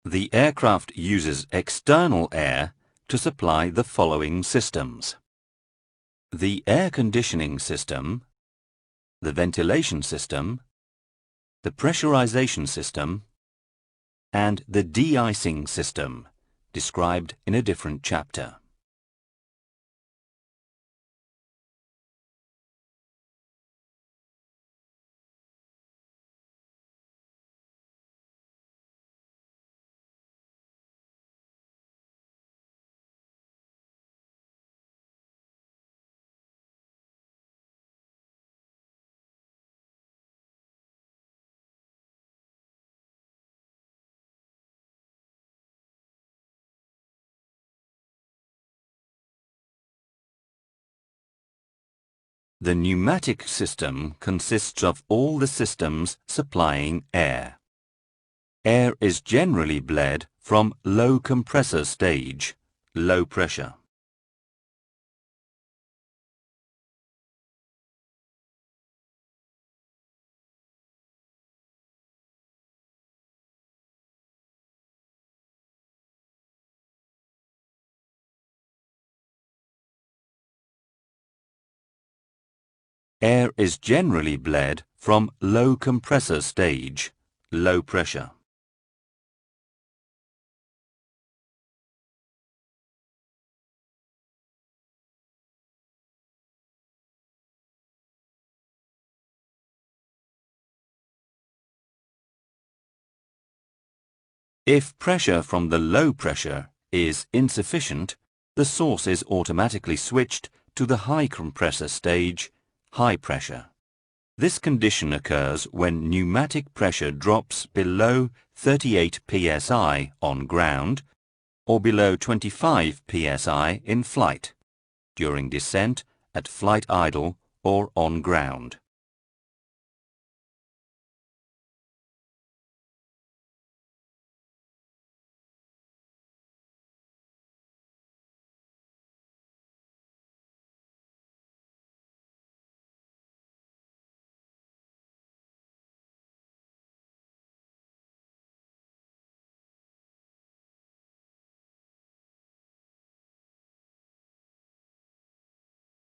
The aircraft uses external air to supply the following systems: the air conditioning system, the ventilation system, the pressurization system, and the de-icing system, described in a different chapter. The pneumatic system consists of all the systems supplying air. Air is generally bled from low compressor stage, low pressure. Air is generally bled from low compressor stage, low pressure. If pressure from the low pressure is insufficient, the source is automatically switched to the high compressor stage, high pressure. This condition occurs when pneumatic pressure drops below 38 psi on ground or below 25 psi in flight, during descent, at flight idle, or on ground.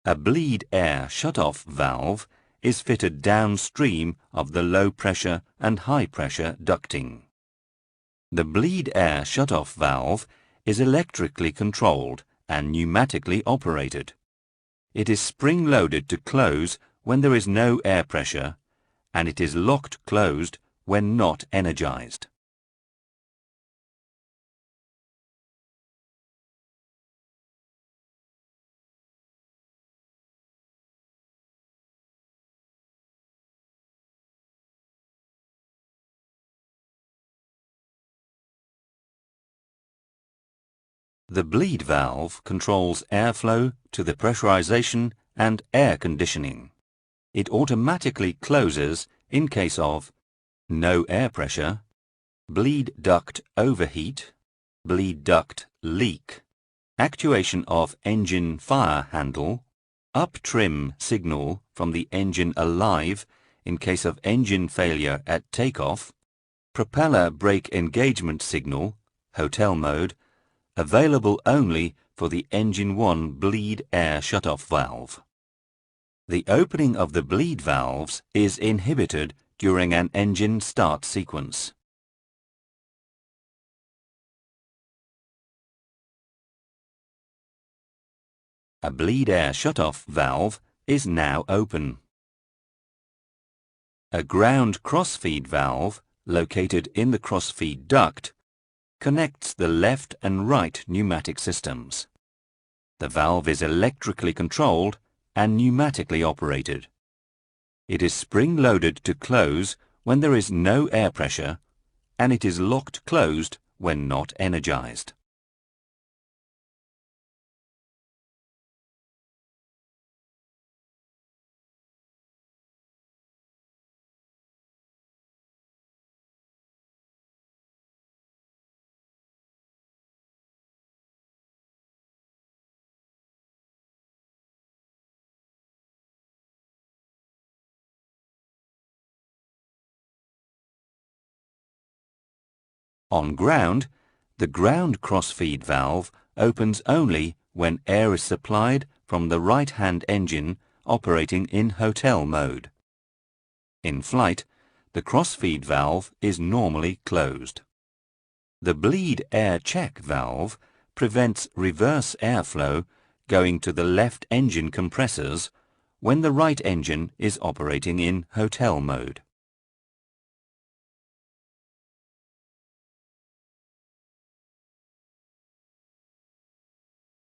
A bleed air shutoff valve is fitted downstream of the low pressure and high pressure ducting. The bleed air shutoff valve is electrically controlled and pneumatically operated. It is spring-loaded to close when there is no air pressure, and it is locked closed when not energized. The bleed valve controls airflow to the pressurization and air conditioning. It automatically closes in case of no air pressure, bleed duct overheat, bleed duct leak, actuation of engine fire handle, up trim signal from the engine alive in case of engine failure at takeoff, propeller brake engagement signal, hotel mode, available only for the engine 1 bleed air shutoff valve. The opening of the bleed valves is inhibited during an engine start sequence. A bleed air shutoff valve is now open. A ground crossfeed valve, located in the crossfeed duct, connects the left and right pneumatic systems. The valve is electrically controlled and pneumatically operated. It is spring-loaded to close when there is no air pressure, and it is locked closed when not energized. On ground, the ground crossfeed valve opens only when air is supplied from the right-hand engine operating in hotel mode. In flight, the crossfeed valve is normally closed. The bleed air check valve prevents reverse airflow going to the left engine compressors when the right engine is operating in hotel mode.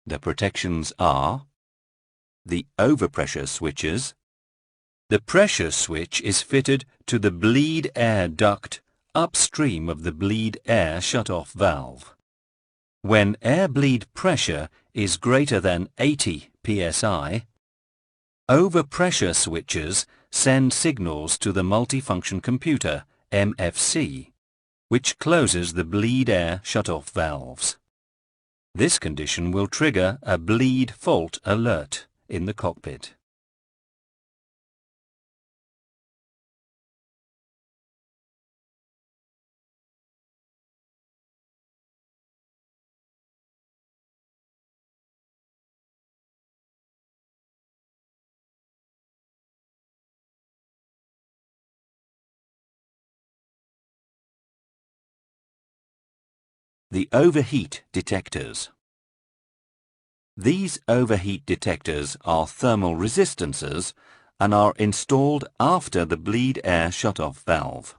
The protections are the overpressure switches. The pressure switch is fitted to the bleed air duct upstream of the bleed air shutoff valve. When air bleed pressure is greater than 80 psi, overpressure switches send signals to the multifunction computer, MFC, which closes the bleed air shutoff valves. This condition will trigger a bleed fault alert in the cockpit. The overheat detectors. These overheat detectors are thermal resistancers and are installed after the bleed air shutoff valve.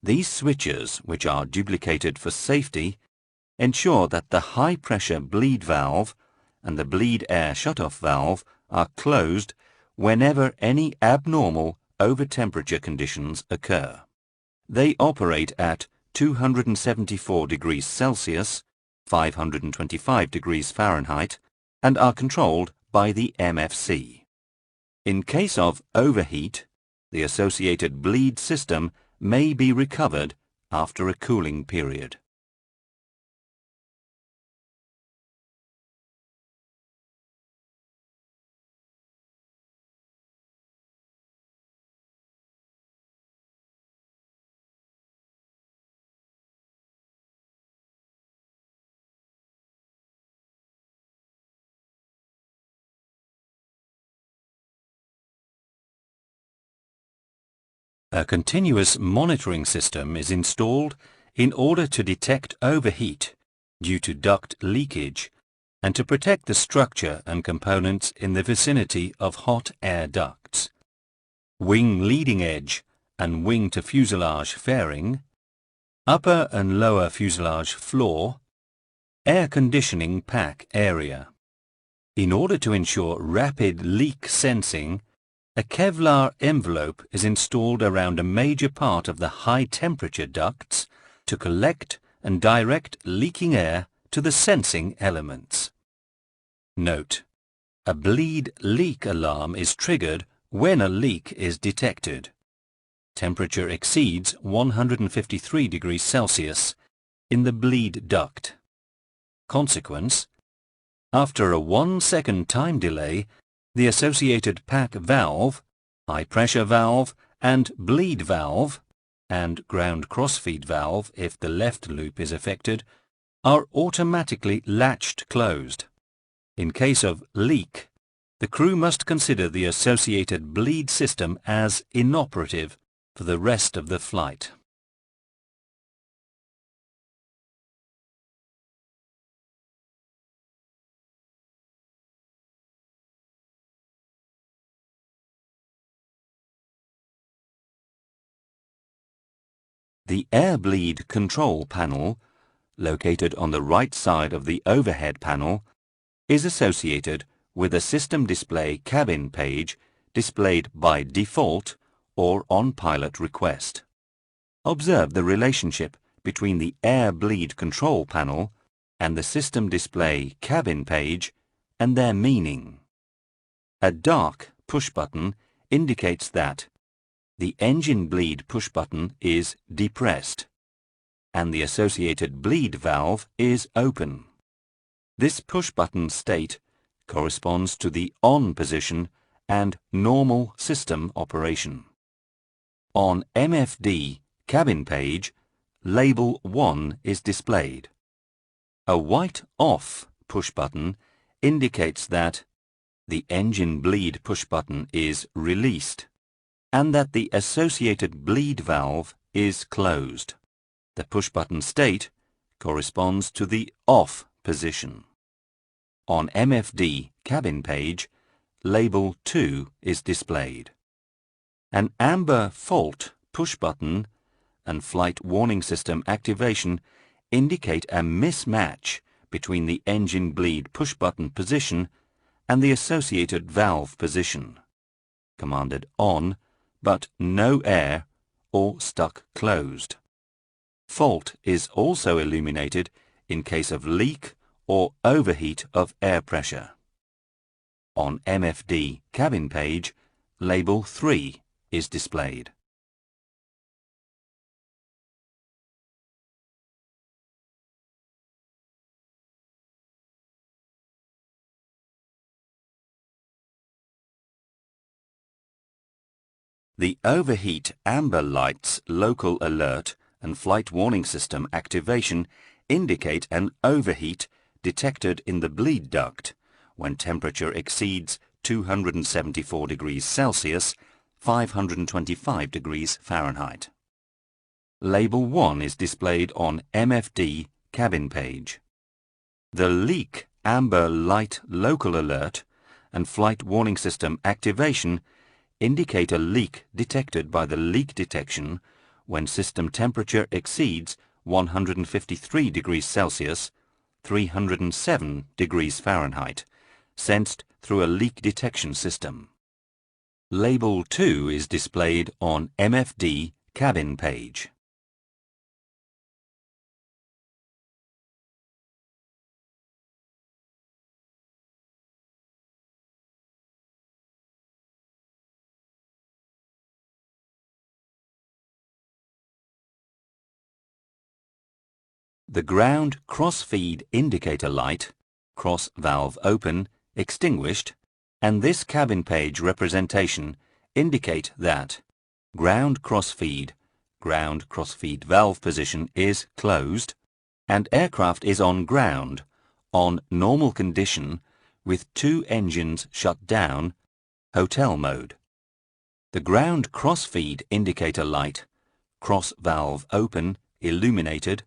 These switches, which are duplicated for safety, ensure that the high-pressure bleed valve and the bleed air shutoff valve are closed whenever any abnormal over-temperature conditions occur. They operate at 274 degrees Celsius, 525 degrees Fahrenheit, and are controlled by the MFC. In case of overheat, the associated bleed system may be recovered after a cooling period. A continuous monitoring system is installed in order to detect overheat due to duct leakage and to protect the structure and components in the vicinity of hot air ducts. Wing leading edge and wing to fuselage fairing, upper and lower fuselage floor, air conditioning pack area. In order to ensure rapid leak sensing, a Kevlar envelope is installed around a major part of the high-temperature ducts to collect and direct leaking air to the sensing elements. Note: a bleed leak alarm is triggered when a leak is detected. Temperature exceeds 153 degrees Celsius in the bleed duct. Consequence: after a 1-second time delay, the associated pack valve, high-pressure valve and bleed valve, and ground crossfeed valve if the left loop is affected, are automatically latched closed. In case of leak, the crew must consider the associated bleed system as inoperative for the rest of the flight. The air bleed control panel, located on the right side of the overhead panel, is associated with a system display cabin page displayed by default or on pilot request. Observe the relationship between the air bleed control panel and the system display cabin page and their meaning. A dark push button indicates that the engine bleed push button is depressed and the associated bleed valve is open. This push button state corresponds to the on position and normal system operation. On MFD cabin page, label 1 is displayed. A white OFF push button indicates that the engine bleed push button is released and that the associated bleed valve is closed. The push button state corresponds to the OFF position. On MFD cabin page, label 2 is displayed. An amber fault push button and flight warning system activation indicate a mismatch between the engine bleed push button position and the associated valve position. Commanded on, but no air or stuck closed. Fault is also illuminated in case of leak or overheat of air pressure. On MFD cabin page, label 3 is displayed. The overheat amber lights local alert and flight warning system activation indicate an overheat detected in the bleed duct when temperature exceeds 274 degrees Celsius, 525 degrees Fahrenheit. Label 1 is displayed on MFD cabin page. The leak amber light local alert and flight warning system activation indicate a leak detected by the leak detection when system temperature exceeds 153 degrees Celsius, 307 degrees Fahrenheit, sensed through a leak detection system. Label 2 is displayed on MFD cabin page. The ground cross-feed indicator light, cross valve open, extinguished, and this cabin page representation indicate that ground cross-feed valve position is closed and aircraft is on ground on normal condition with 2 engines shut down, hotel mode. The ground cross-feed indicator light, cross valve open, illuminated,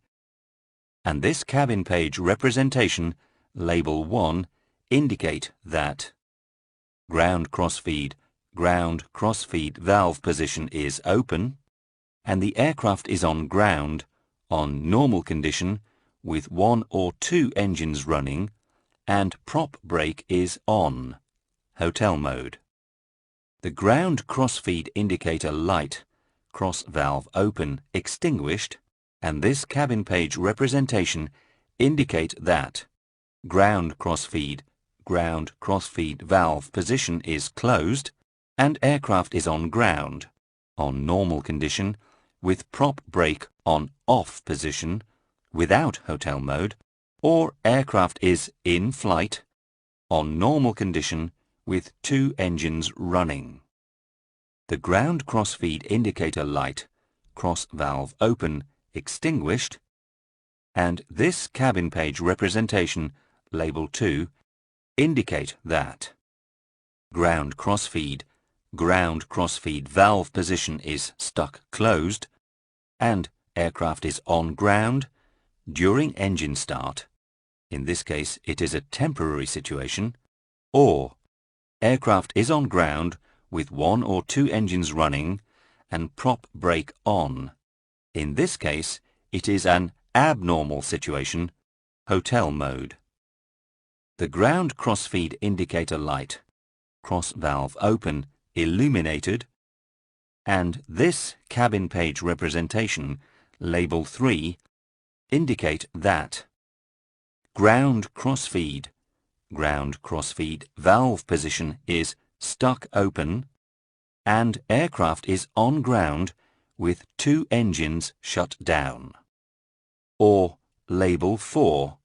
and this cabin page representation, label 1, indicate that ground cross-feed valve position is open and the aircraft is on ground on normal condition with 1 or 2 engines running and prop brake is on, hotel mode. The ground cross-feed indicator light, cross valve open, extinguished, and this cabin page representation indicate that ground cross-feed valve position is closed and aircraft is on ground on normal condition with prop brake on off position without hotel mode, or aircraft is in flight on normal condition with 2 engines running. The ground cross-feed indicator light, cross valve open, extinguished, and this cabin page representation, label 2, indicate that ground cross-feed valve position is stuck closed and aircraft is on ground during engine start, in this case it is a temporary situation, or aircraft is on ground with 1 or 2 engines running and prop brake on. In this case, it is an abnormal situation, hotel mode. The ground cross-feed indicator light, cross valve open, illuminated, and this cabin page representation, label 3, indicate that ground cross-feed valve position is stuck open and aircraft is on ground with 2 engines shut down. Or label 4,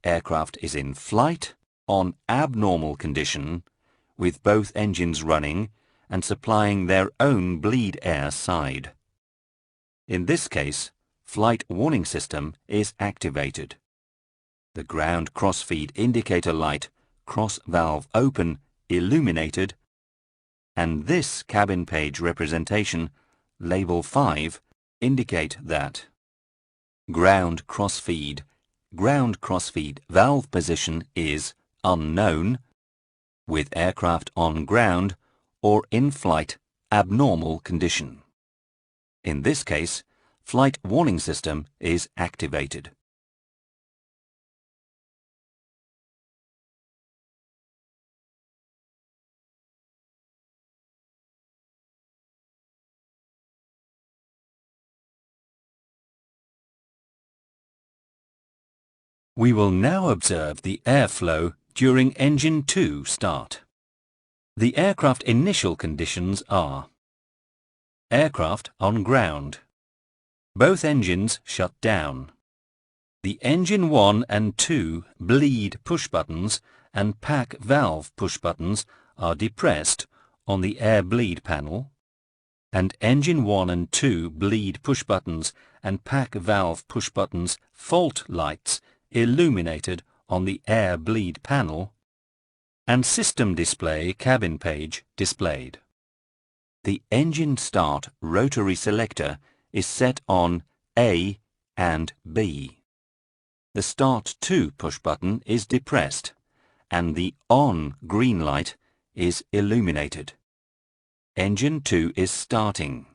aircraft is in flight on abnormal condition with both engines running and supplying their own bleed air side. In this case, flight warning system is activated. The ground crossfeed indicator light, cross valve open, illuminated, and this cabin page representation, label 5, indicate that ground crossfeed valve position is unknown, with aircraft on ground or in flight abnormal condition. In this case, flight warning system is activated. We will now observe the airflow during engine 2 start. The aircraft initial conditions are: aircraft on ground. Both engines shut down. The engine 1 and 2 bleed push buttons and pack valve push buttons are depressed on the air bleed panel, and engine 1 and 2 bleed push buttons and pack valve push buttons fault lights illuminated on the air bleed panel, and system display cabin page displayed. The engine start rotary selector is set on A and B. The Start 2 push button is depressed, and the ON green light is illuminated. Engine 2 is starting.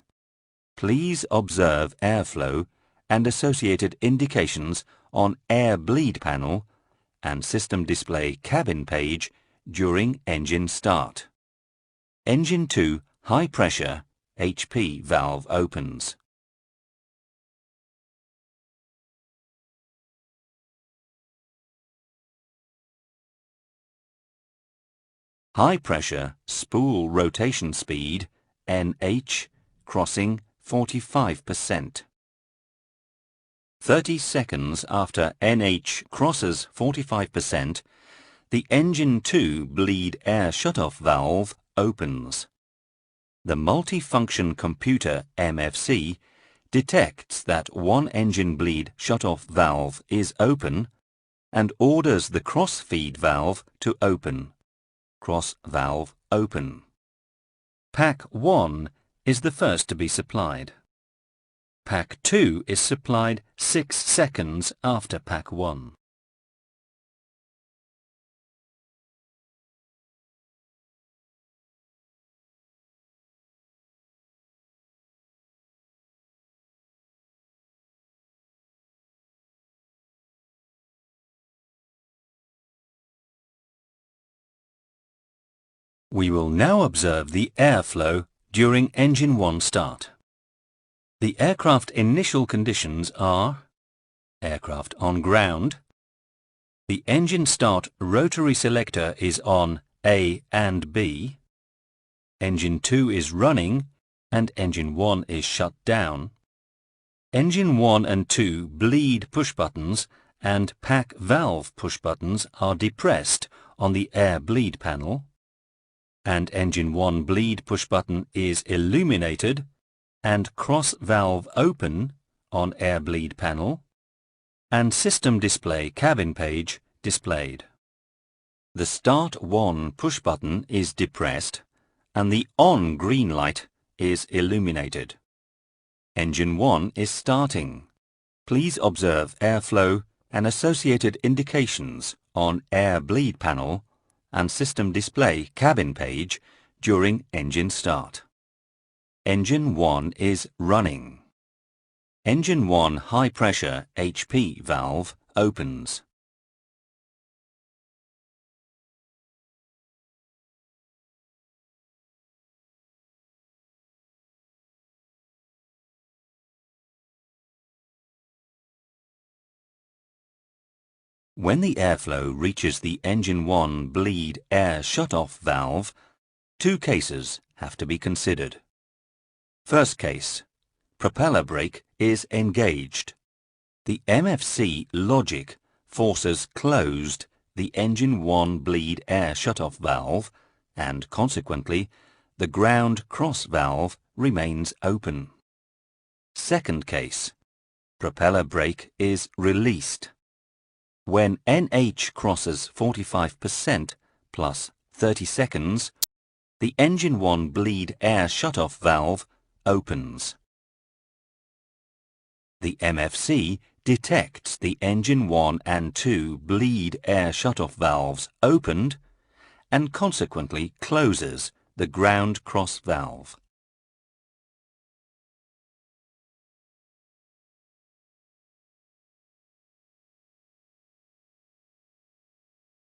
Please observe airflow and associated indications on air bleed panel and system display cabin page during engine start. Engine 2 high pressure HP valve opens. High pressure spool rotation speed NH crossing 45%. 30 seconds after NH crosses 45%, the engine 2 bleed air shutoff valve opens. The multifunction computer MFC detects that one engine bleed shutoff valve is open and orders the crossfeed valve to open. Cross valve open. Pack 1 is the first to be supplied. Pack 2 is supplied 6 seconds after Pack 1. We will now observe the airflow during engine 1 start. The aircraft initial conditions are: aircraft on ground. The engine start rotary selector is on A and B. Engine 2 is running and engine 1 is shut down. Engine 1 and 2 bleed push buttons and pack valve push buttons are depressed on the air bleed panel, and engine 1 bleed push button is illuminated and cross valve open on air bleed panel, and system display cabin page displayed. The Start 1 push button is depressed and the ON green light is illuminated. Engine 1 is starting. Please observe airflow and associated indications on air bleed panel and system display cabin page during engine start. Engine 1 is running. Engine 1 high pressure HP valve opens. When the airflow reaches the engine 1 bleed air shutoff valve, two cases have to be considered. First case, propeller brake is engaged. The MFC logic forces closed the engine 1 bleed air shutoff valve and consequently the ground cross valve remains open. Second case, propeller brake is released. When NH crosses 45% plus 30 seconds, the engine 1 bleed air shutoff valve opens. The MFC detects the engine 1 and 2 bleed air shutoff valves opened and consequently closes the ground cross valve.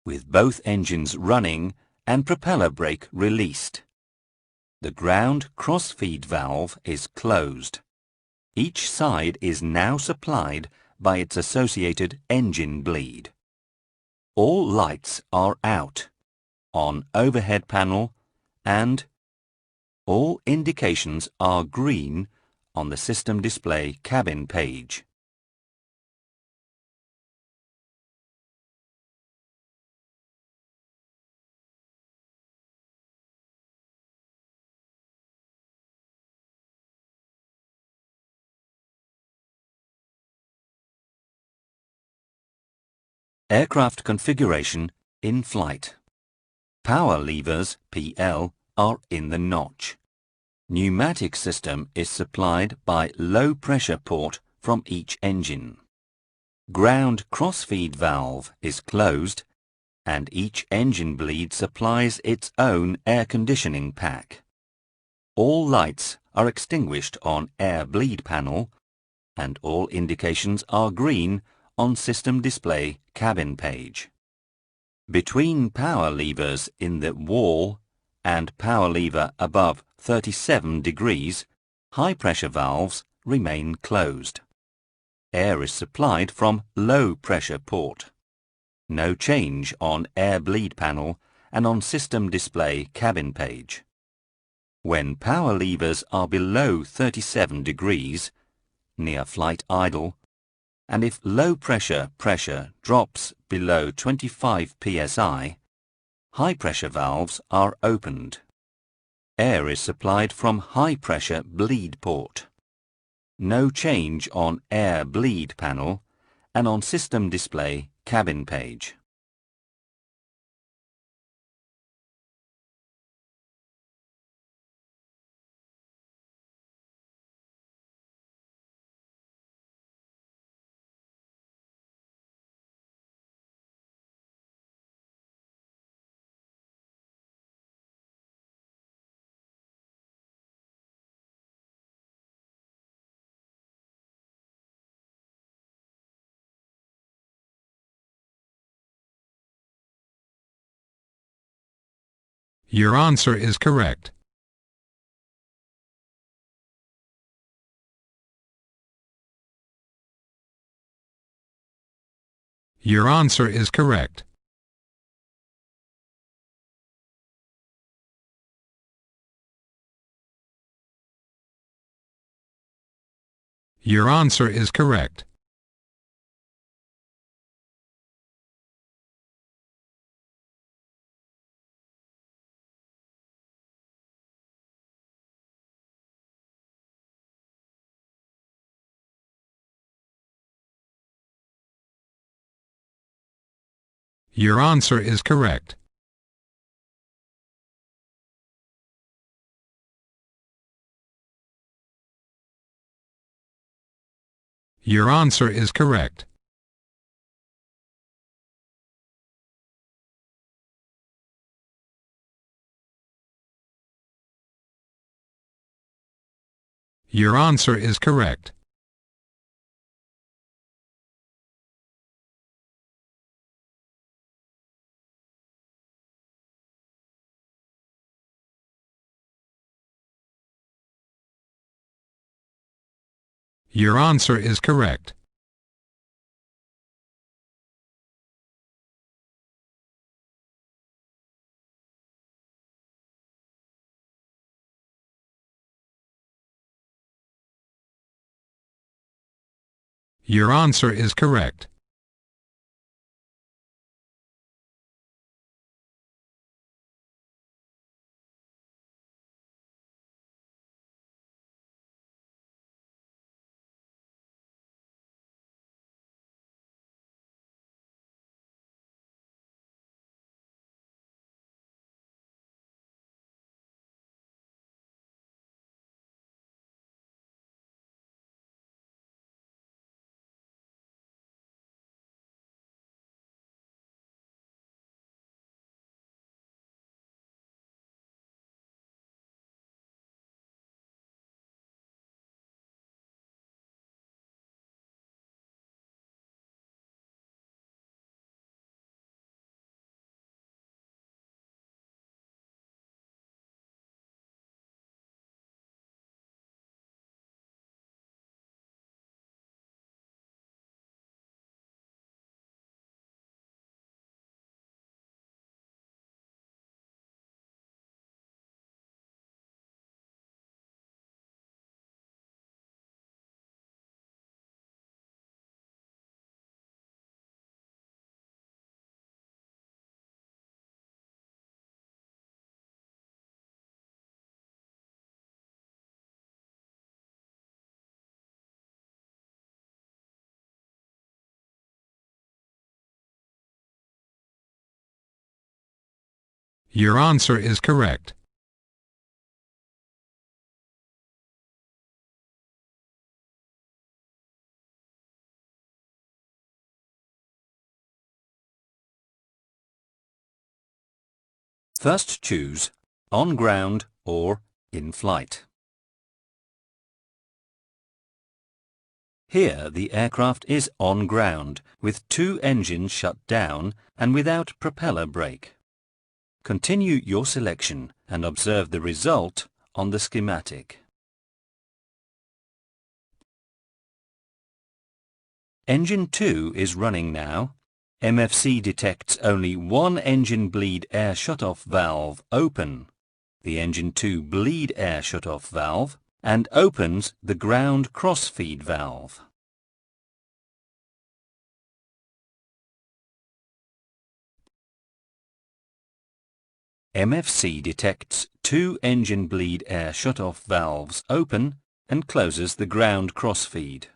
With both engines running and propeller brake released, the ground cross-feed valve is closed. Each side is now supplied by its associated engine bleed. All lights are out on overhead panel and all indications are green on the system display cabin page. Aircraft configuration in flight. Power levers, PL, are in the notch. Pneumatic system is supplied by low pressure port from each engine. Ground crossfeed valve is closed and each engine bleed supplies its own air conditioning pack. All lights are extinguished on air bleed panel and all indications are green on system display cabin page. Between power levers in the wall and power lever above 37 degrees, high pressure valves remain closed. Air is supplied from low pressure port. No change on air bleed panel and on system display cabin page. When power levers are below 37 degrees, near flight idle, and if low pressure drops below 25 psi, high pressure valves are opened. Air is supplied from high pressure bleed port. No change on air bleed panel and on system display cabin page. Your answer is correct. Your answer is correct. Your answer is correct. Your answer is correct. Your answer is correct. Your answer is correct. Your answer is correct. Your answer is correct. Your answer is correct. First choose on ground or in flight. Here the aircraft is on ground with two engines shut down and without propeller brake. Continue your selection and observe the result on the schematic. Engine 2 is running now. MFC detects only one engine bleed air shutoff valve open, the engine 2 bleed air shutoff valve, and opens the ground crossfeed valve. MFC detects two engine bleed air shutoff valves open and closes the ground crossfeed.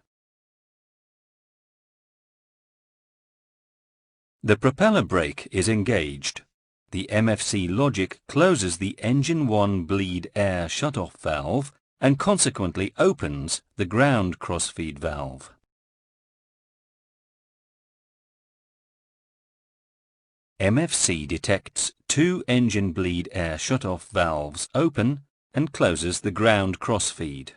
The propeller brake is engaged. The MFC logic closes the engine 1 bleed air shutoff valve and consequently opens the ground crossfeed valve. MFC detects two engine bleed air shutoff valves open and closes the ground crossfeed.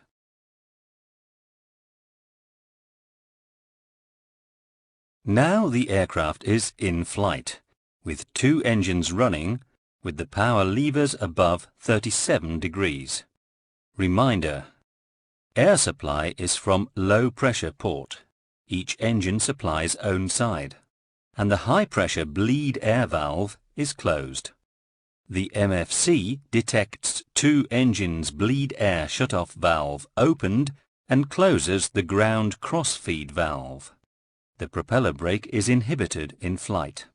Now the aircraft is in flight, with two engines running, with the power levers above 37 degrees. Reminder: air supply is from low pressure port. Each engine supplies own side, and the high pressure bleed air valve is closed. The MFC detects two engines bleed air shutoff valve opened and closes the ground crossfeed valve. The propeller brake is inhibited in flight.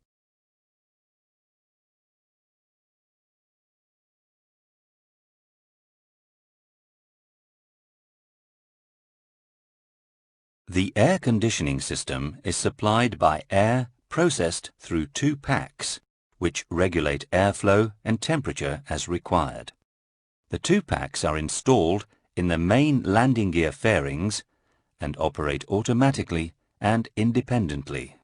The air conditioning system is supplied by air processed through two packs, which regulate airflow and temperature as required. The two packs are installed in the main landing gear fairings and operate automatically and independently.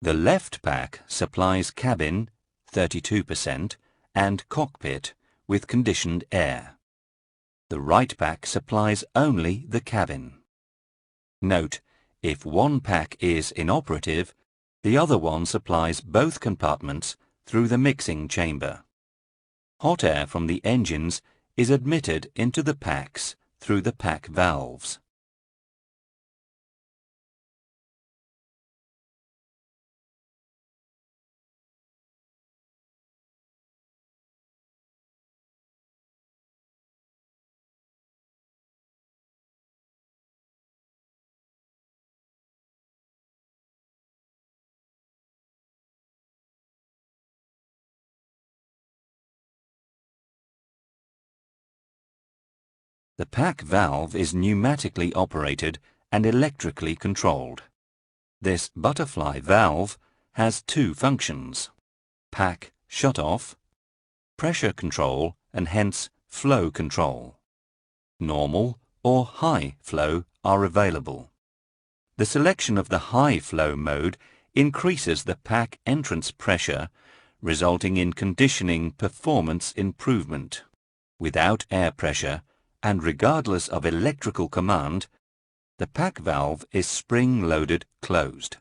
The left pack supplies cabin 32% and cockpit with conditioned air. The right pack supplies only the cabin. Note, if one pack is inoperative, the other one supplies both compartments through the mixing chamber. Hot air from the engines is admitted into the packs through the pack valves. The pack valve is pneumatically operated and electrically controlled. This butterfly valve has two functions: pack shut-off, pressure control and hence flow control. Normal or high flow are available. The selection of the high flow mode increases the pack entrance pressure, resulting in conditioning performance improvement. Without air pressure, and regardless of electrical command, the pack valve is spring-loaded closed.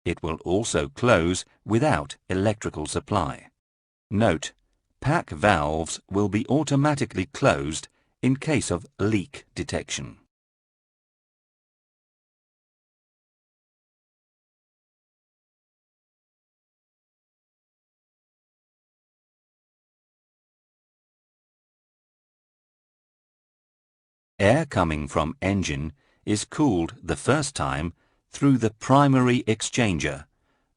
It will also close without electrical supply. Note, pack valves will be automatically closed in case of leak detection. air coming from engine is cooled the first time through the primary exchanger,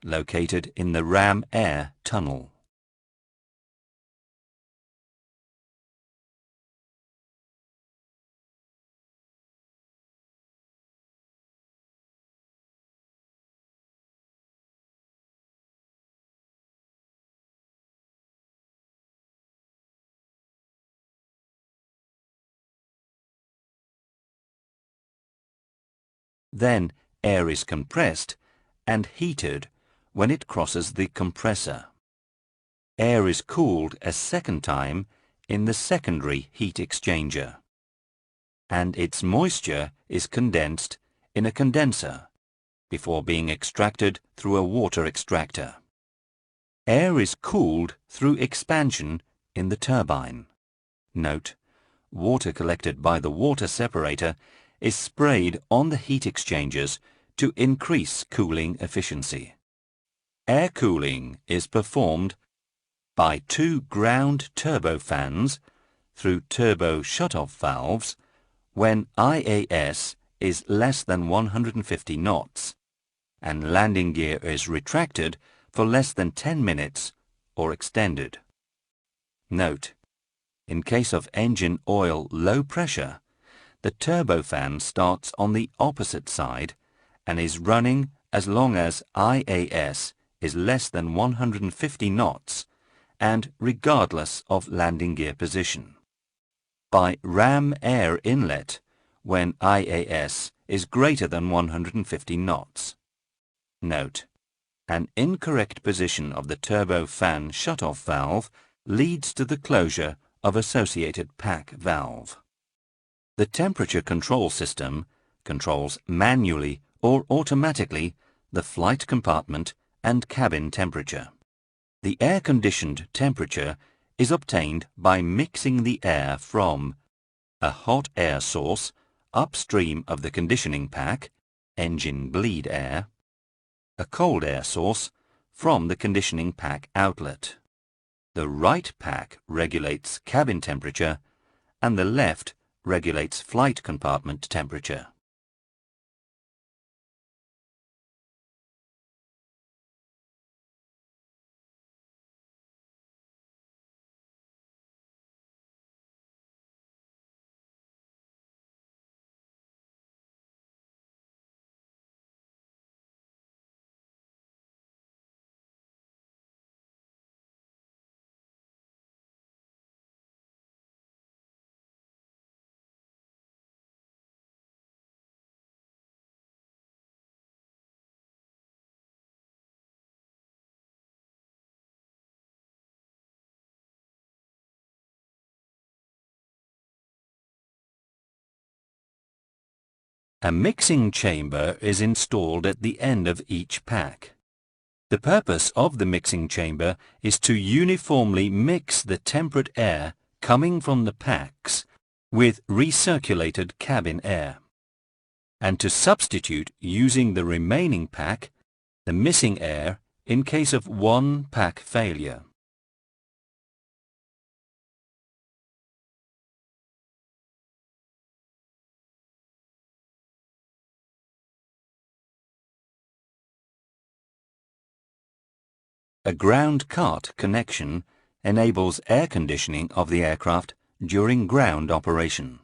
located in the ram air tunnel. Then air is compressed and heated when it crosses the compressor. Air is cooled a second time in the secondary heat exchanger, and its moisture is condensed in a condenser before being extracted through a water extractor. Air is cooled through expansion in the turbine. Note: water collected by the water separator is sprayed on the heat exchangers to increase cooling efficiency. Air cooling is performed by two ground turbofans through turbo shutoff valves when IAS is less than 150 knots and landing gear is retracted for less than 10 minutes or extended. Note: in case of engine oil low pressure, the turbofan starts on the opposite side and is running as long as IAS is less than 150 knots and regardless of landing gear position. By ram air inlet when IAS is greater than 150 knots. Note: an incorrect position of the turbofan shutoff valve leads to the closure of associated pack valve. The temperature control system controls manually or automatically the flight compartment and cabin temperature. The air-conditioned temperature is obtained by mixing the air from a hot air source upstream of the conditioning pack, engine bleed air, a cold air source from the conditioning pack outlet. The right pack regulates cabin temperature and the left regulates flight compartment temperature. A mixing chamber is installed at the end of each pack. The purpose of the mixing chamber is to uniformly mix the temperate air coming from the packs with recirculated cabin air, and to substitute using the remaining pack the missing air in case of one pack failure. A ground cart connection enables air conditioning of the aircraft during ground operation.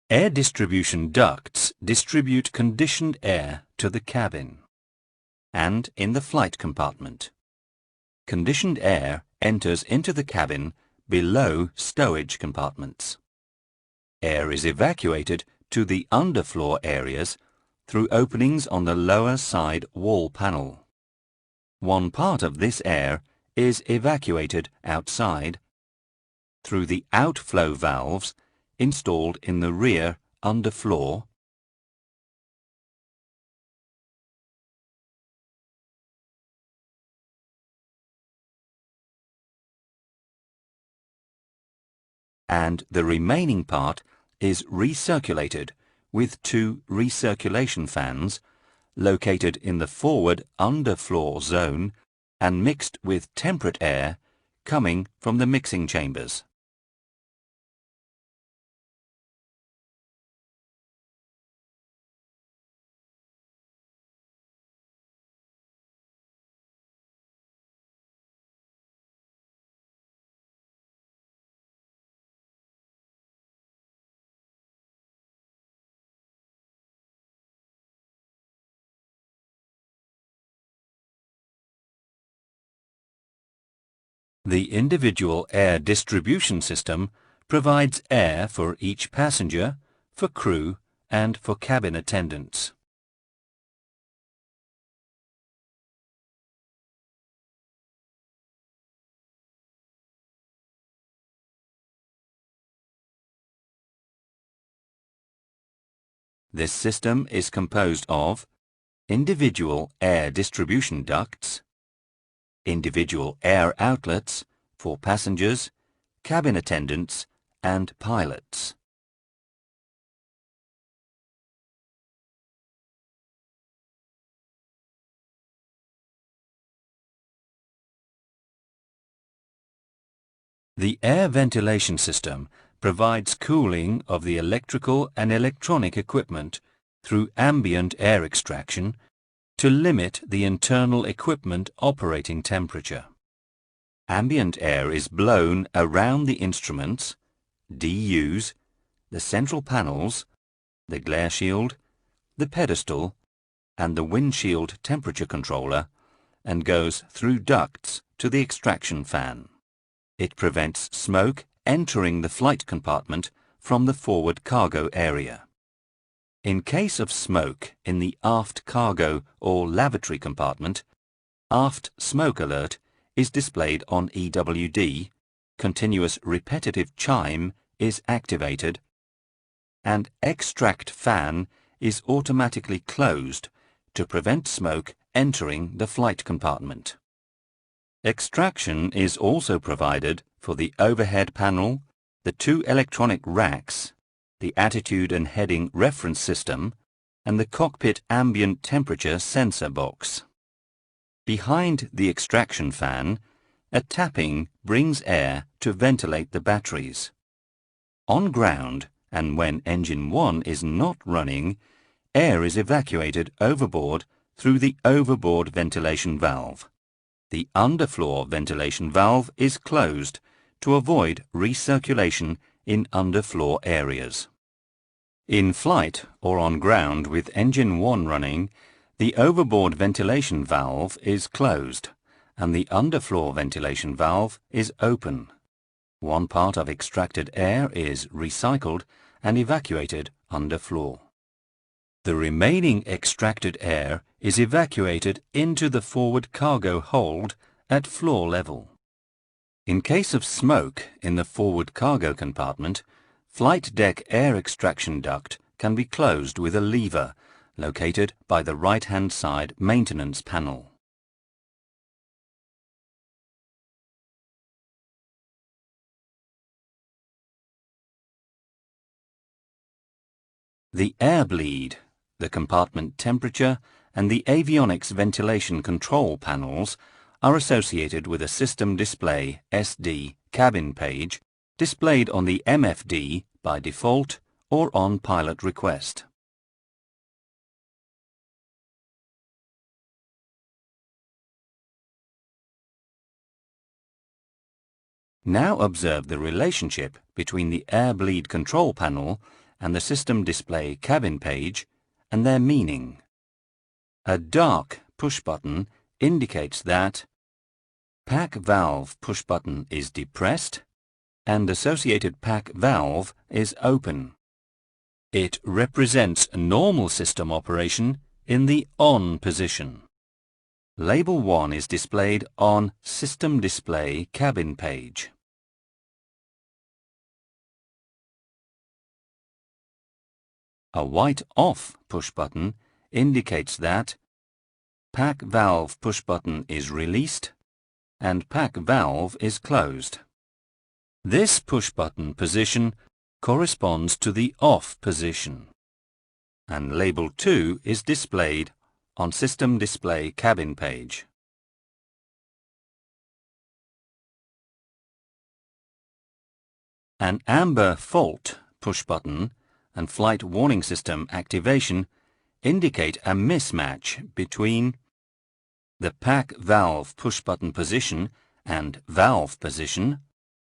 Air distribution ducts distribute conditioned air to the cabin and in the flight compartment. Conditioned air enters into the cabin below stowage compartments. Air is evacuated to the underfloor areas through openings on the lower side wall panel. One part of this air is evacuated outside through the outflow valves installed in the rear underfloor and the remaining part is recirculated with two recirculation fans located in the forward underfloor zone and mixed with temperate air coming from the mixing chambers. The individual air distribution system provides air for each passenger, for crew, and for cabin attendants. This system is composed of individual air distribution ducts, individual air outlets for passengers, cabin attendants, and pilots. The air ventilation system provides cooling of the electrical and electronic equipment through ambient air extraction to limit the internal equipment operating temperature. Ambient air is blown around the instruments, DUs, the central panels, the glare shield, the pedestal, and the windshield temperature controller, and goes through ducts to the extraction fan. It prevents smoke entering the flight compartment from the forward cargo area. In case of smoke in the aft cargo or lavatory compartment, aft smoke alert is displayed on EWD, continuous repetitive chime is activated, and extract fan is automatically closed to prevent smoke entering the flight compartment. Extraction is also provided for the overhead panel, the two electronic racks, the attitude and heading reference system, and the cockpit ambient temperature sensor box. Behind the extraction fan, a tapping brings air to ventilate the batteries. On ground, and when engine 1 is not running, air is evacuated overboard through the overboard ventilation valve. The underfloor ventilation valve is closed to avoid recirculation in underfloor areas. In flight or on ground with engine 1 running, the overboard ventilation valve is closed and the underfloor ventilation valve is open. One part of extracted air is recycled and evacuated underfloor. The remaining extracted air is evacuated into the forward cargo hold at floor level. In case of smoke in the forward cargo compartment, flight deck air extraction duct can be closed with a lever located by the right-hand side maintenance panel. The air bleed, the compartment temperature, and the avionics ventilation control panels are associated with a system display SD cabin page displayed on the MFD by default or on pilot request. Now observe the relationship between the air bleed control panel and the system display cabin page and their meaning. A dark push button indicates that pack valve push button is depressed and associated pack valve is open. It represents normal system operation in the on position. Label 1 is displayed on System Display Cabin page. A white off push button indicates that pack valve push button is released and pack valve is closed. This push button position corresponds to the off position, and label 2 is displayed on System Display Cabin page. An amber fault push button and flight warning system activation indicate a mismatch between the pack valve push button position and valve position,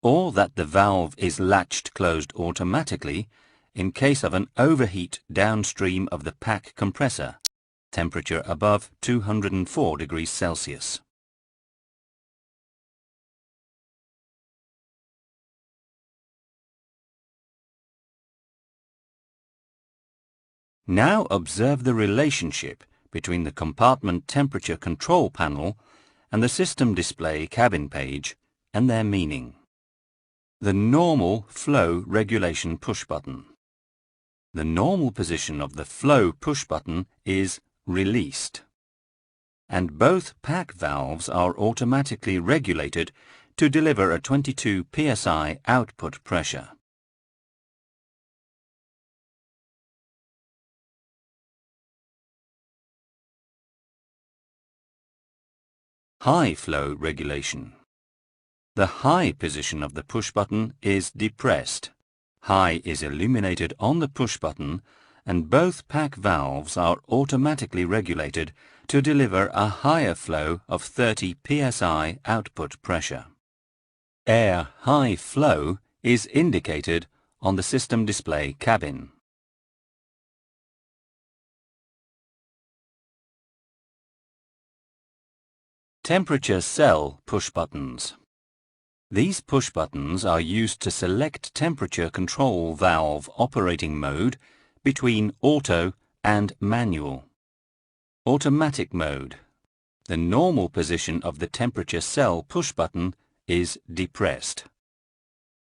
or that the valve is latched closed automatically in case of an overheat downstream of the pack compressor, temperature above 204 degrees Celsius. Now observe the relationship between the compartment temperature control panel and the system display cabin page and their meaning. The normal flow regulation push button. The normal position of the flow push button is released, and both pack valves are automatically regulated to deliver a 22 psi output pressure. High flow regulation. The high position of the push button is depressed. High is illuminated on the push button, and both pack valves are automatically regulated to deliver a higher flow of 30 psi output pressure. Air high flow is indicated on the system display cabin. Temperature cell push buttons. These push buttons are used to select temperature control valve operating mode between auto and manual. Automatic mode. The normal position of the temperature cell push button is depressed.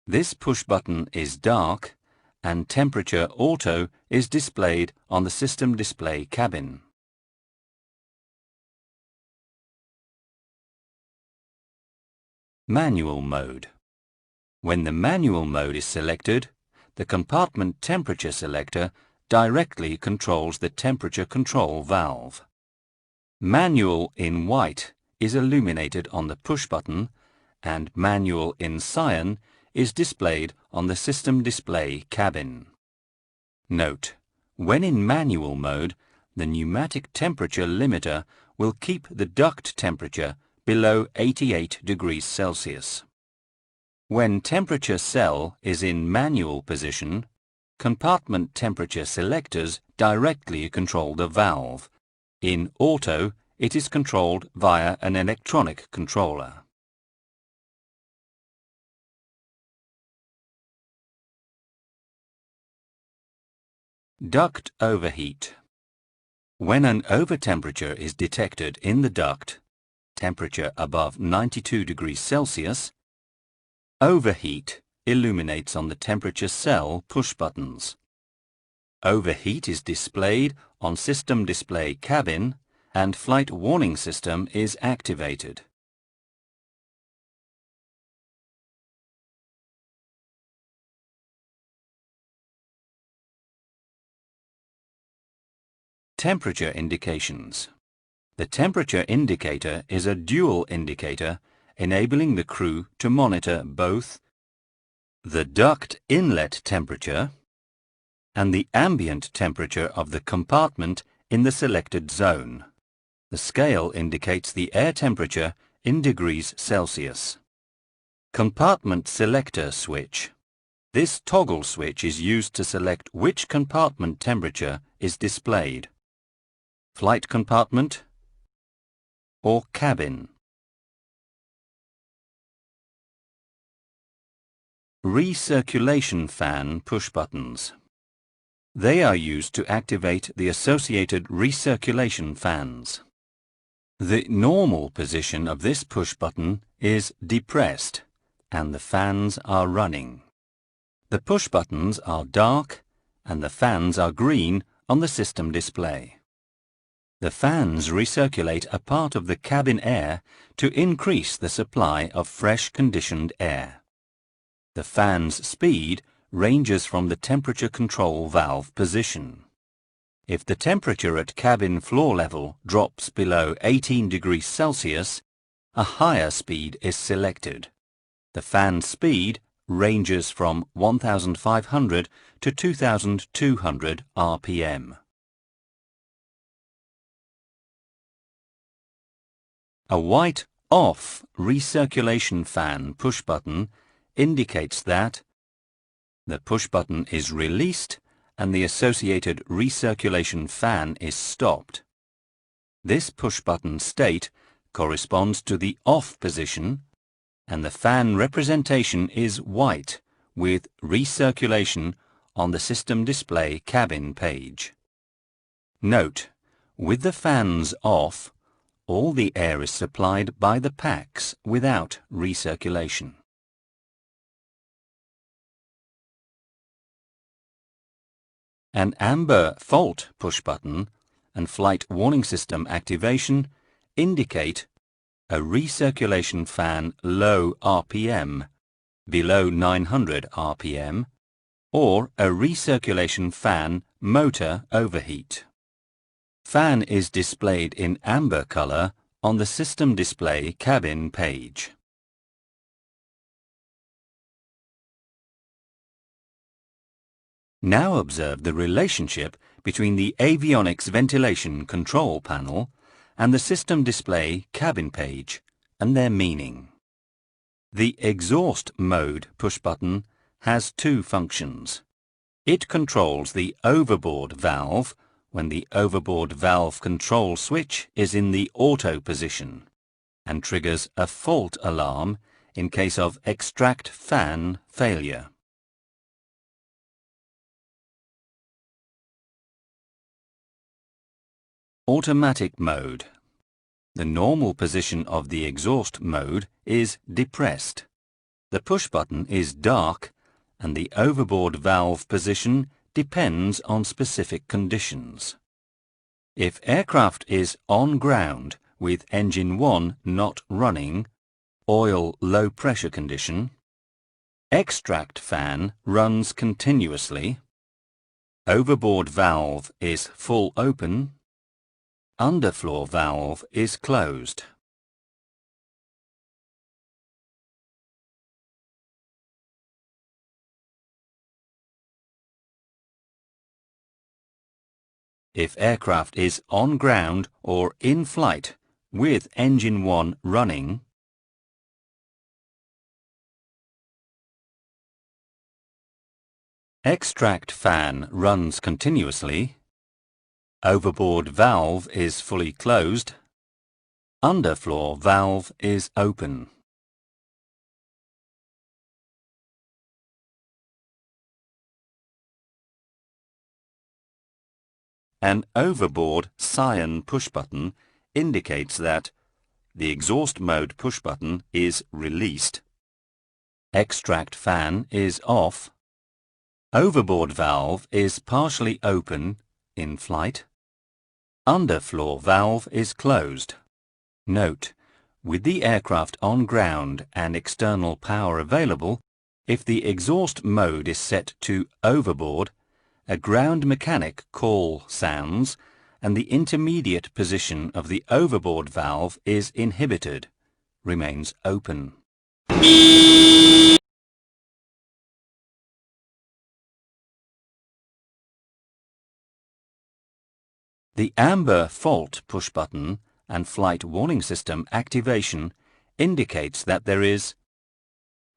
This push button is dark and temperature auto is displayed on the system display cabin. Manual mode. When the manual mode is selected, the compartment temperature selector directly controls the temperature control valve. Manual in white is illuminated on the push button, and manual in cyan is displayed on the system display cabin. Note: when in manual mode, the pneumatic temperature limiter will keep the duct temperature below 88 degrees Celsius. When temperature cell is in manual position, compartment temperature selectors directly control the valve. In auto, it is controlled via an electronic controller. Duct overheat. When an overtemperature is detected in the duct, temperature above 92 degrees Celsius, overheat illuminates on the temperature cell push buttons. Overheat is displayed on system display cabin and flight warning system is activated. Temperature indications. The temperature indicator is a dual indicator enabling the crew to monitor both the duct inlet temperature and the ambient temperature of the compartment in the selected zone. The scale indicates the air temperature in degrees Celsius. Compartment selector switch. This toggle switch is used to select which compartment temperature is displayed: flight compartment or cabin. Recirculation fan push buttons. They are used to activate the associated recirculation fans. The normal position of this push button is depressed and the fans are running. The push buttons are dark and the fans are green on the system display. The fans recirculate a part of the cabin air to increase the supply of fresh conditioned air. The fan's speed ranges from the temperature control valve position. If the temperature at cabin floor level drops below 18 degrees Celsius, a higher speed is selected. The fan speed ranges from 1,500 to 2,200 RPM. A white off recirculation fan push button indicates that the push button is released and the associated recirculation fan is stopped. This push button state corresponds to the off position and the fan representation is white with recirculation on the system display cabin page. Note, with the fans off, all the air is supplied by the packs without recirculation. An amber fault push button and flight warning system activation indicate a recirculation fan low RPM, below 900 RPM, or a recirculation fan motor overheat. Fan is displayed in amber color on the system display cabin page. Now observe the relationship between the avionics ventilation control panel and the system display cabin page and their meaning. The exhaust mode push button has two functions. It controls the overboard valve when the overboard valve control switch is in the auto position and triggers a fault alarm in case of extract fan failure. Automatic mode. The normal position of the exhaust mode is depressed. The push button is dark and the overboard valve position depends on specific conditions. If aircraft is on ground with engine 1 not running, oil low pressure condition, extract fan runs continuously, overboard valve is full open, underfloor valve is closed. If aircraft is on ground or in flight with engine 1 running, extract fan runs continuously, overboard valve is fully closed, underfloor valve is open. An overboard cyan push button indicates that the exhaust mode push button is released, extract fan is off, overboard valve is partially open in flight, underfloor valve is closed. Note, with the aircraft on ground and external power available, if the exhaust mode is set to overboard, a ground mechanic call sounds and the intermediate position of the overboard valve is inhibited, remains open. The amber fault push button and flight warning system activation indicates that there is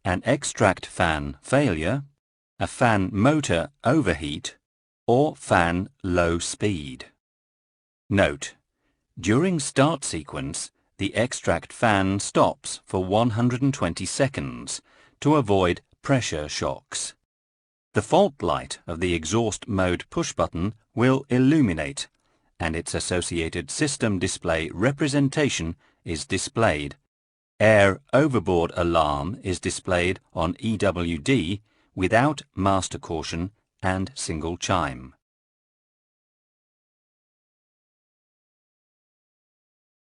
an extract fan failure, a fan motor overheat, or fan low speed. Note, during start sequence, the extract fan stops for 120 seconds to avoid pressure shocks. The fault light of the exhaust mode push button will illuminate, and its associated system display representation is displayed. Air overboard alarm is displayed on EWD without master caution and single chime.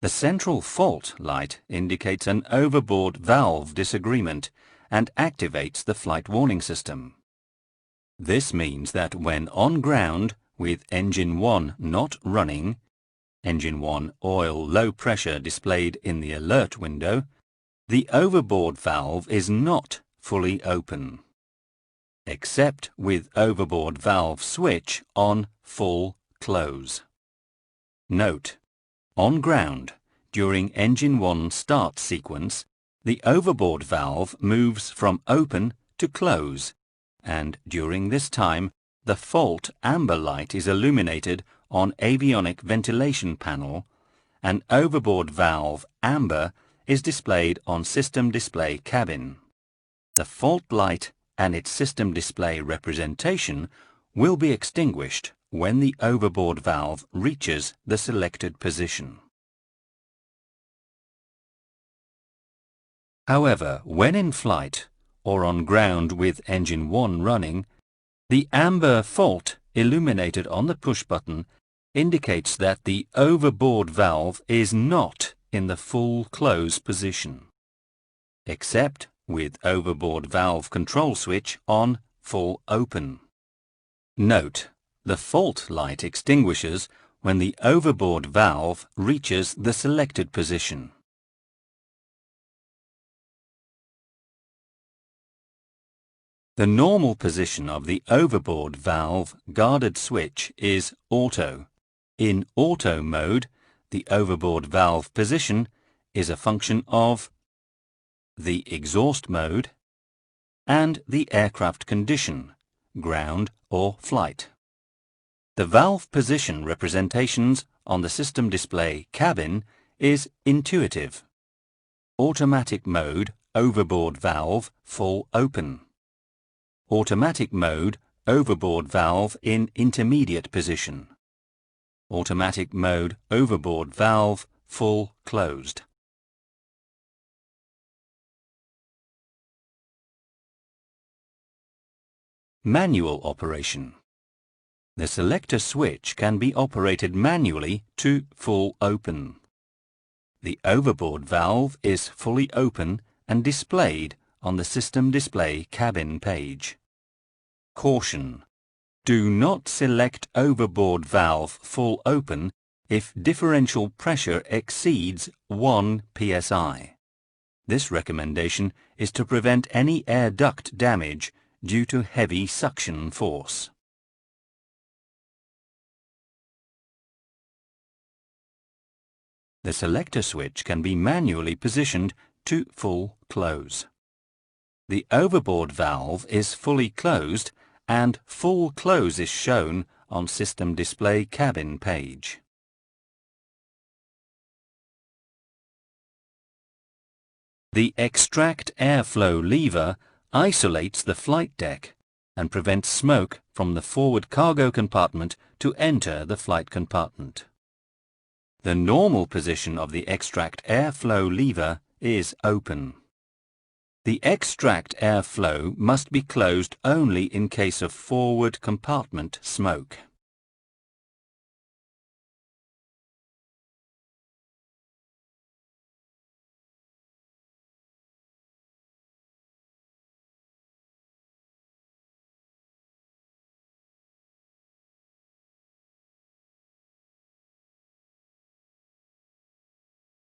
The central fault light indicates an overboard valve disagreement and activates the flight warning system. This means that when on ground with engine 1 not running, engine 1 oil low pressure displayed in the alert window, the overboard valve is not fully open, except with overboard valve switch on full close. Note, on ground, during engine 1 start sequence, the overboard valve moves from open to close, and during this time, the fault amber light is illuminated on avionic ventilation panel, and overboard valve amber is displayed on system display cabin. The fault light and its system display representation will be extinguished when the overboard valve reaches the selected position. However, when in flight or on ground with engine 1 running, the amber fault illuminated on the push button indicates that the overboard valve is not in the full close position, except with overboard valve control switch on full open. Note, the fault light extinguishes when the overboard valve reaches the selected position. The normal position of the overboard valve guarded switch is auto. In auto mode, the overboard valve position is a function of the exhaust mode and the aircraft condition, ground or flight. The valve position representations on the system display cabin is intuitive. Automatic mode, overboard valve, full open. Automatic mode, overboard valve in intermediate position. Automatic mode, overboard valve, full closed. Manual operation. The selector switch can be operated manually to full open. The overboard valve is fully open and displayed on the system display cabin page. Caution: do not select overboard valve full open if differential pressure exceeds 1 psi. This recommendation is to prevent any air duct damage due to heavy suction force. The selector switch can be manually positioned to full close. The overboard valve is fully closed and full close is shown on system display cabin page. The extract airflow lever isolates the flight deck and prevents smoke from the forward cargo compartment to enter the flight compartment. The normal position of the extract airflow lever is open. The extract airflow must be closed only in case of forward compartment smoke.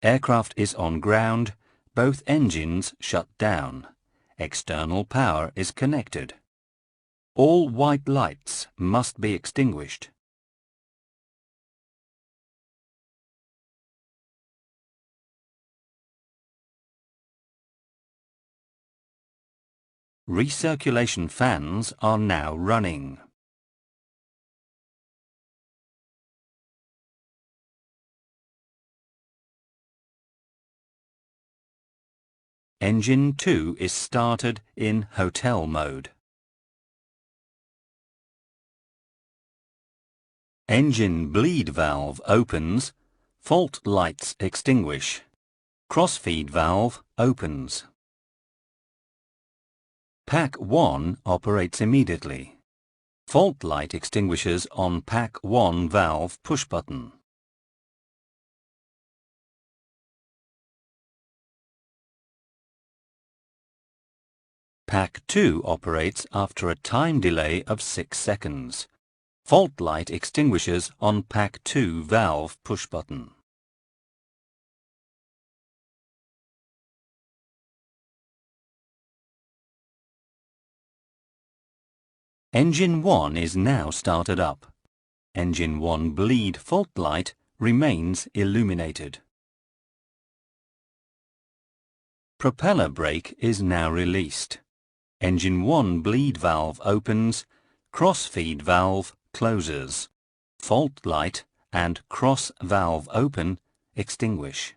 Aircraft is on ground, both engines shut down. External power is connected. All white lights must be extinguished. Recirculation fans are now running. Engine 2 is started in hotel mode. Engine bleed valve opens, fault lights extinguish. Crossfeed valve opens. Pack 1 operates immediately. Fault light extinguishes on Pack 1 valve push button. Pack 2 operates after a time delay of 6 seconds. Fault light extinguishes on Pack 2 valve push button. Engine 1 is now started up. Engine 1 bleed fault light remains illuminated. Propeller brake is now released. Engine 1 bleed valve opens, cross-feed valve closes. Fault light and cross valve open extinguish.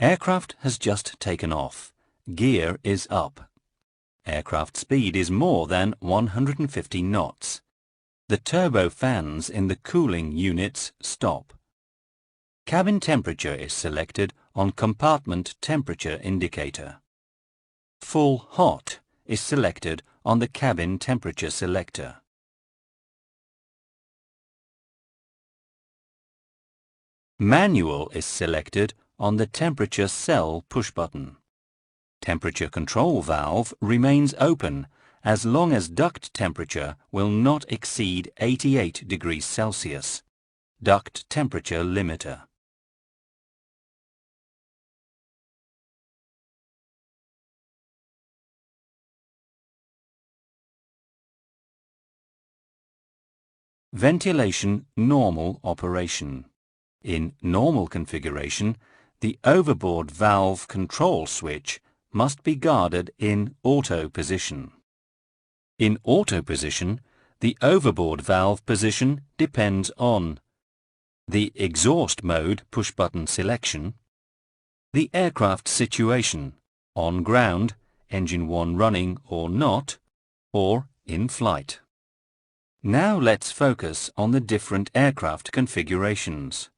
Aircraft has just taken off. gear is up. Aircraft speed is more than 150 knots. The turbo fans in the cooling units stop. Cabin temperature is selected on compartment temperature indicator. Full hot is selected on the cabin temperature selector. Manual is selected on the temperature cell push button. Temperature control valve remains open as long as duct temperature will not exceed 88 degrees Celsius. Duct temperature limiter. Ventilation normal operation. In normal configuration, the overboard valve control switch must be guarded in auto position. In auto position, the overboard valve position depends on the exhaust mode push-button selection, the aircraft situation, on ground, engine 1 running or not, or in flight. Now let's focus on the different aircraft configurations.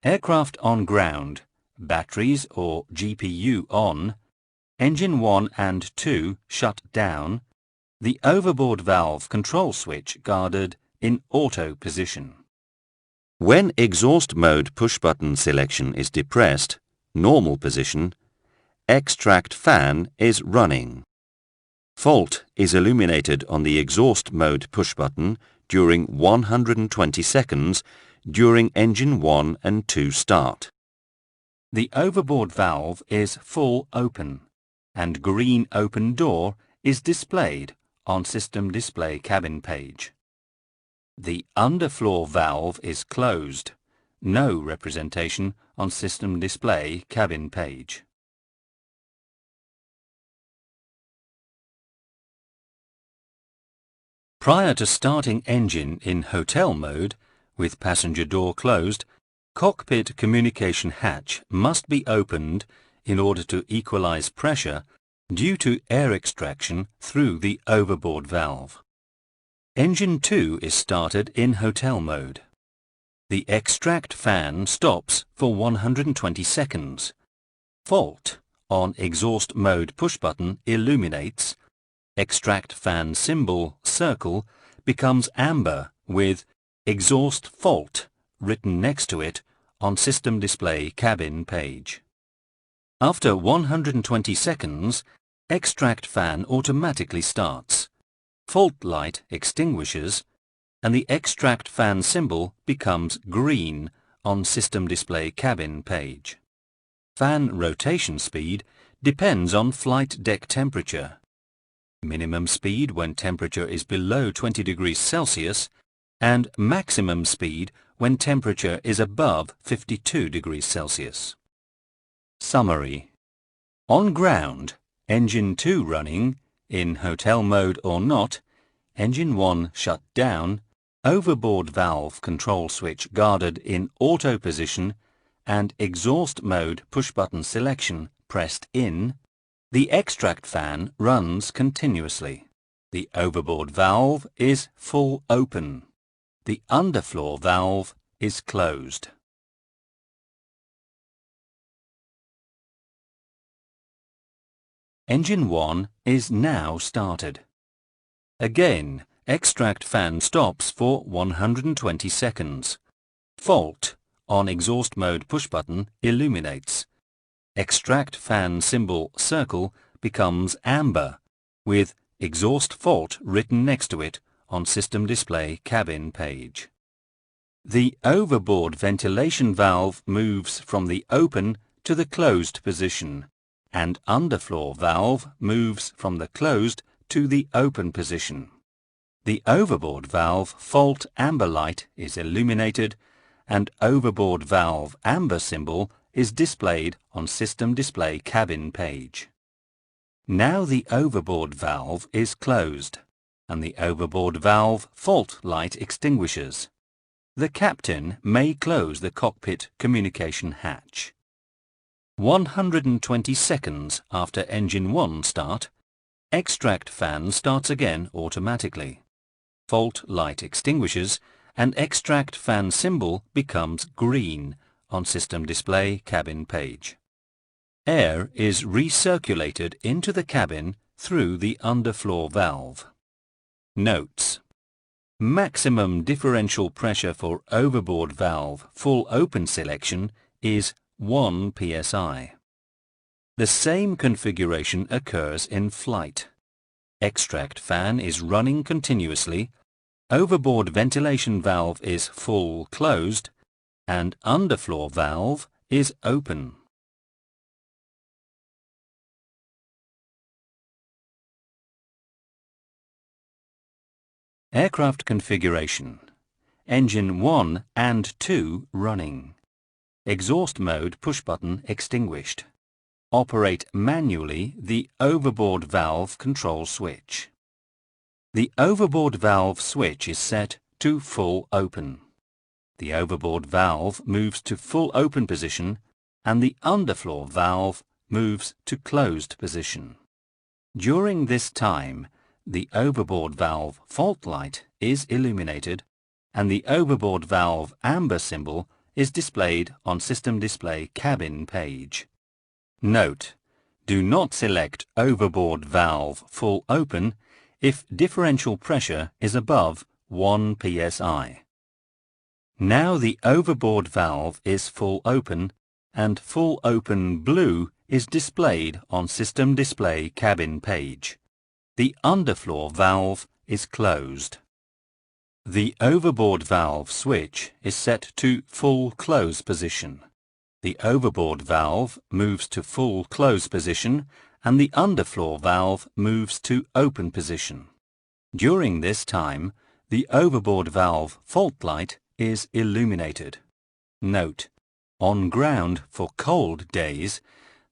Aircraft on ground, batteries or GPU on, engine 1 and 2 shut down, the overboard valve control switch guarded in auto position. When exhaust mode push-button selection is depressed, normal position, extract fan is running. Fault is illuminated on the exhaust mode push-button during 120 seconds during engine 1 and 2 start. The overboard valve is full open and green open door is displayed on system display cabin page. The underfloor valve is closed. No representation on system display cabin page. Prior to starting engine in hotel mode, with passenger door closed, cockpit communication hatch must be opened in order to equalize pressure due to air extraction through the overboard valve. Engine 2 is started in hotel mode. The extract fan stops for 120 seconds. Fault on exhaust mode push button illuminates. Extract fan symbol circle becomes amber with exhaust fault written next to it on system display cabin page. After 120 seconds, extract fan automatically starts. Fault light extinguishes and the extract fan symbol becomes green on system display cabin page. Fan rotation speed depends on flight deck temperature. Minimum speed when temperature is below 20 degrees Celsius and maximum speed when temperature is above 52 degrees Celsius. Summary. On ground, engine 2 running, in hotel mode or not, engine 1 shut down, overboard valve control switch guarded in auto position and exhaust mode push-button selection pressed in, the extract fan runs continuously. The overboard valve is full open. The underfloor valve is closed. Engine 1 is now started. Again, extract fan stops for 120 seconds. Fault on exhaust mode push button illuminates. Extract fan symbol circle becomes amber with exhaust fault written next to it on system display cabin page. The overboard ventilation valve moves from the open to the closed position and underfloor valve moves from the closed to the open position. The overboard valve fault amber light is illuminated and overboard valve amber symbol is displayed on system display cabin page. Now the overboard valve is closed and the overboard valve fault light extinguishes. The captain may close the cockpit communication hatch. 120 seconds after engine 1 start, extract fan starts again automatically. Fault light extinguishes and extract fan symbol becomes green on system display cabin page. Air is recirculated into the cabin through the underfloor valve. Notes: maximum differential pressure for overboard valve full open selection is 1 psi. The same configuration occurs in flight. Extract fan is running continuously, overboard ventilation valve is full closed, and underfloor valve is open. Aircraft configuration. Engine 1 and 2 running. Exhaust mode push button extinguished. Operate manually the overboard valve control switch. The overboard valve switch is set to full open. The overboard valve moves to full open position and the underfloor valve moves to closed position. During this time, the overboard valve fault light is illuminated and the overboard valve amber symbol is displayed on system display cabin page. Note: do not select overboard valve full open if differential pressure is above 1 psi. Now the overboard valve is full open and full open blue is displayed on system display cabin page. The underfloor valve is closed. The overboard valve switch is set to full close position. The overboard valve moves to full close position and the underfloor valve moves to open position. During this time, the overboard valve fault light is illuminated. Note: on ground for cold days,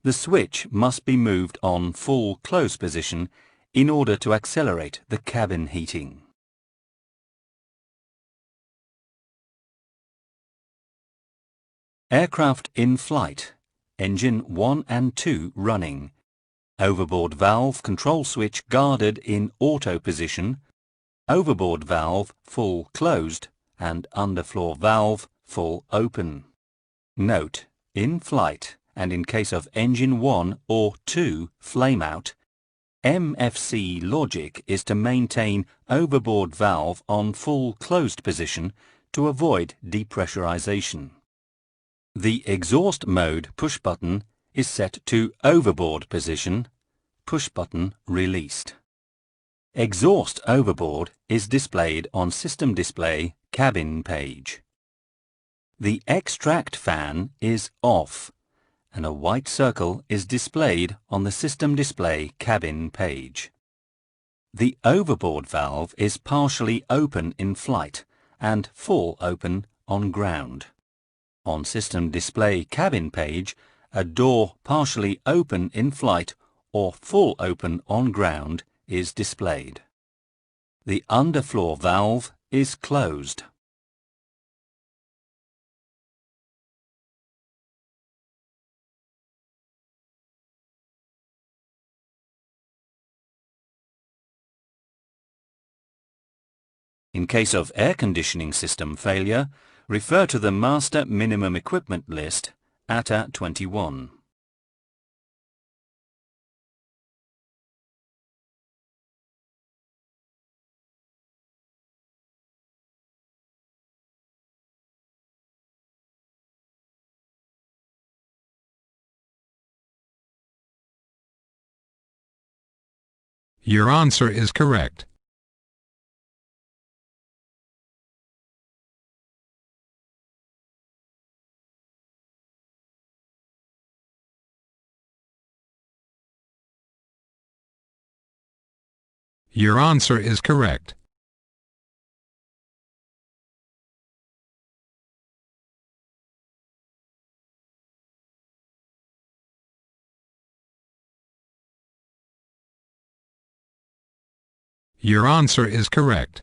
the switch must be moved on full close position in order to accelerate the cabin heating. Aircraft in flight. Engine 1 and 2 running. Overboard valve control switch guarded in auto position. Overboard valve full closed and underfloor valve full open. Note: in flight and in case of engine 1 or 2 flame out, MFC logic is to maintain overboard valve on full closed position to avoid depressurization. The exhaust mode push button is set to overboard position, push button released. Exhaust overboard is displayed on system display cabin page. The extract fan is off and a white circle is displayed on the system display cabin page. The overboard valve is partially open in flight and full open on ground. On system display cabin page, a door partially open in flight or full open on ground is displayed. The underfloor valve is closed. In case of air conditioning system failure, refer to the Master Minimum Equipment List, ATA 21. Your answer is correct. Your answer is correct. Your answer is correct.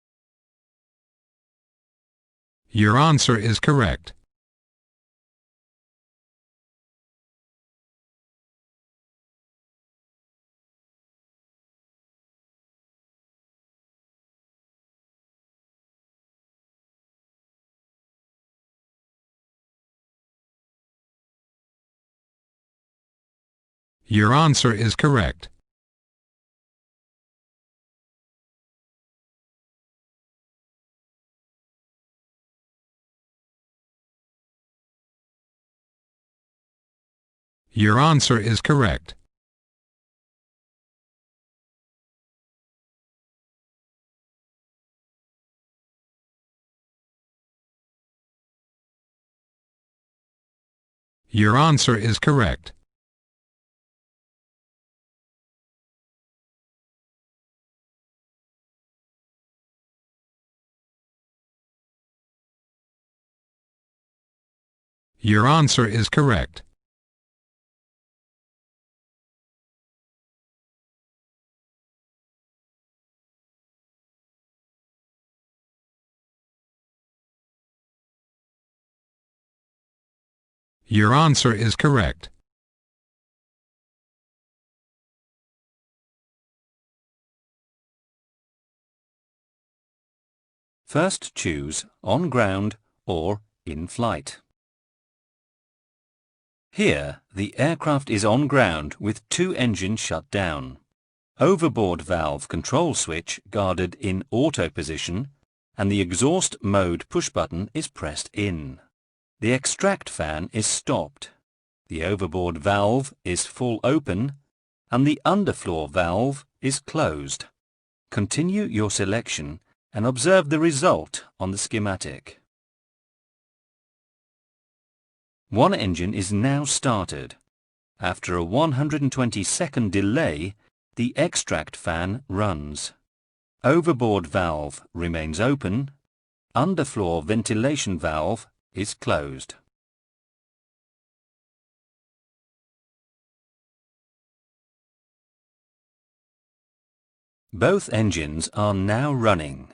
Your answer is correct. Your answer is correct. Your answer is correct. Your answer is correct. Your answer is correct. Your answer is correct. First choose on ground or in flight. Here, the aircraft is on ground with two engines shut down. Overboard valve control switch guarded in auto position and the exhaust mode push button is pressed in. The extract fan is stopped. The overboard valve is full open and the underfloor valve is closed. Continue your selection and observe the result on the schematic. One engine is now started. After a 120-second delay, the extract fan runs. Overboard valve remains open. Underfloor ventilation valve is closed. Both engines are now running.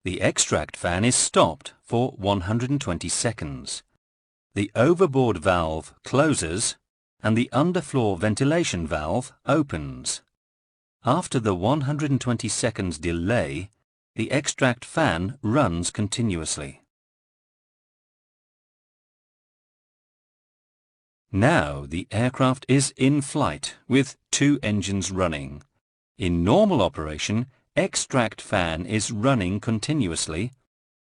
The extract fan is stopped for 120 seconds. The overboard valve closes and the underfloor ventilation valve opens. After the 120 seconds delay, the extract fan runs continuously. Now the aircraft is in flight with two engines running. In normal operation, extract fan is running continuously,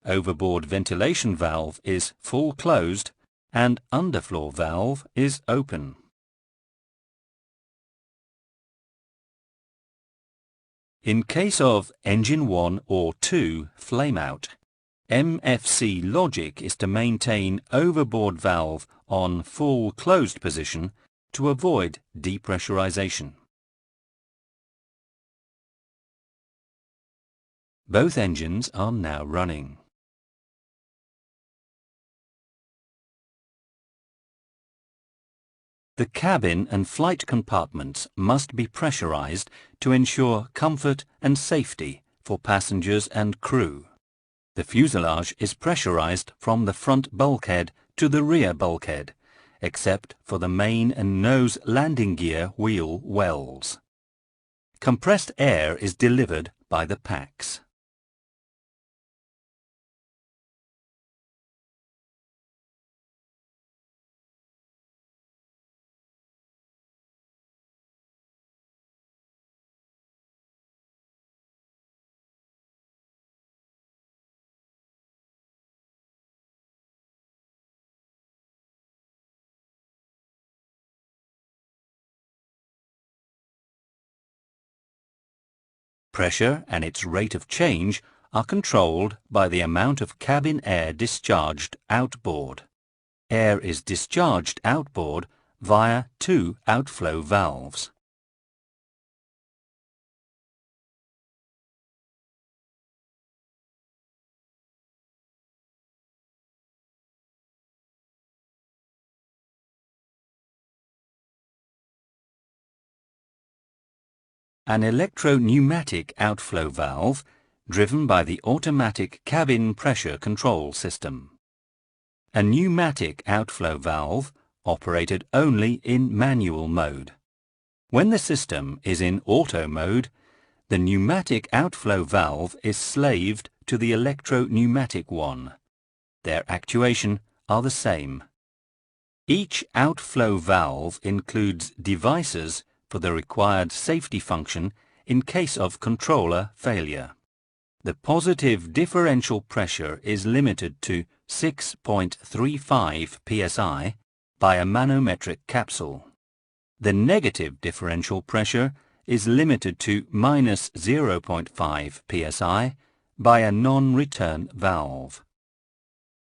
overboard ventilation valve is full closed, and underfloor valve is open. In case of engine 1 or 2 flame out, MFC logic is to maintain overboard valve on full closed position to avoid depressurization. Both engines are now running. The cabin and flight compartments must be pressurized to ensure comfort and safety for passengers and crew. The fuselage is pressurized from the front bulkhead to the rear bulkhead, except for the main and nose landing gear wheel wells. Compressed air is delivered by the packs. Pressure and its rate of change are controlled by the amount of cabin air discharged outboard. Air is discharged outboard via two outflow valves. An electro-pneumatic outflow valve driven by the automatic cabin pressure control system. A pneumatic outflow valve operated only in manual mode. When the system is in auto mode, the pneumatic outflow valve is slaved to the electro-pneumatic one. Their actuation are the same. Each outflow valve includes devices for the required safety function in case of controller failure. The positive differential pressure is limited to 6.35 psi by a manometric capsule. The negative differential pressure is limited to minus 0.5 psi by a non-return valve.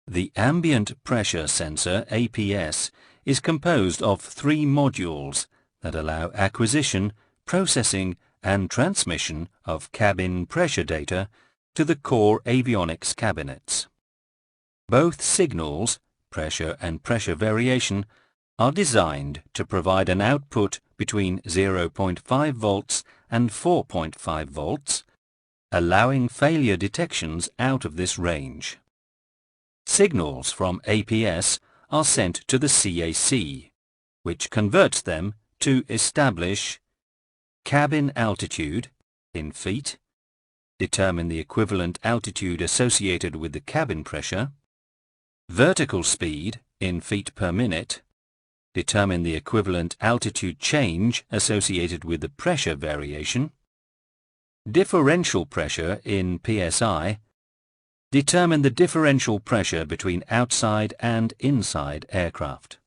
The ambient pressure sensor APS is composed of 3 modules that allow acquisition, processing and transmission of cabin pressure data to the core avionics cabinets. Both signals, pressure and pressure variation, are designed to provide an output between 0.5 volts and 4.5 volts, allowing failure detections out of this range. Signals from APS are sent to the CAC, which converts them to establish cabin altitude in feet, determine the equivalent altitude associated with the cabin pressure, vertical speed in feet per minute, determine the equivalent altitude change associated with the pressure variation, differential pressure in PSI, determine the differential pressure between outside and inside aircraft.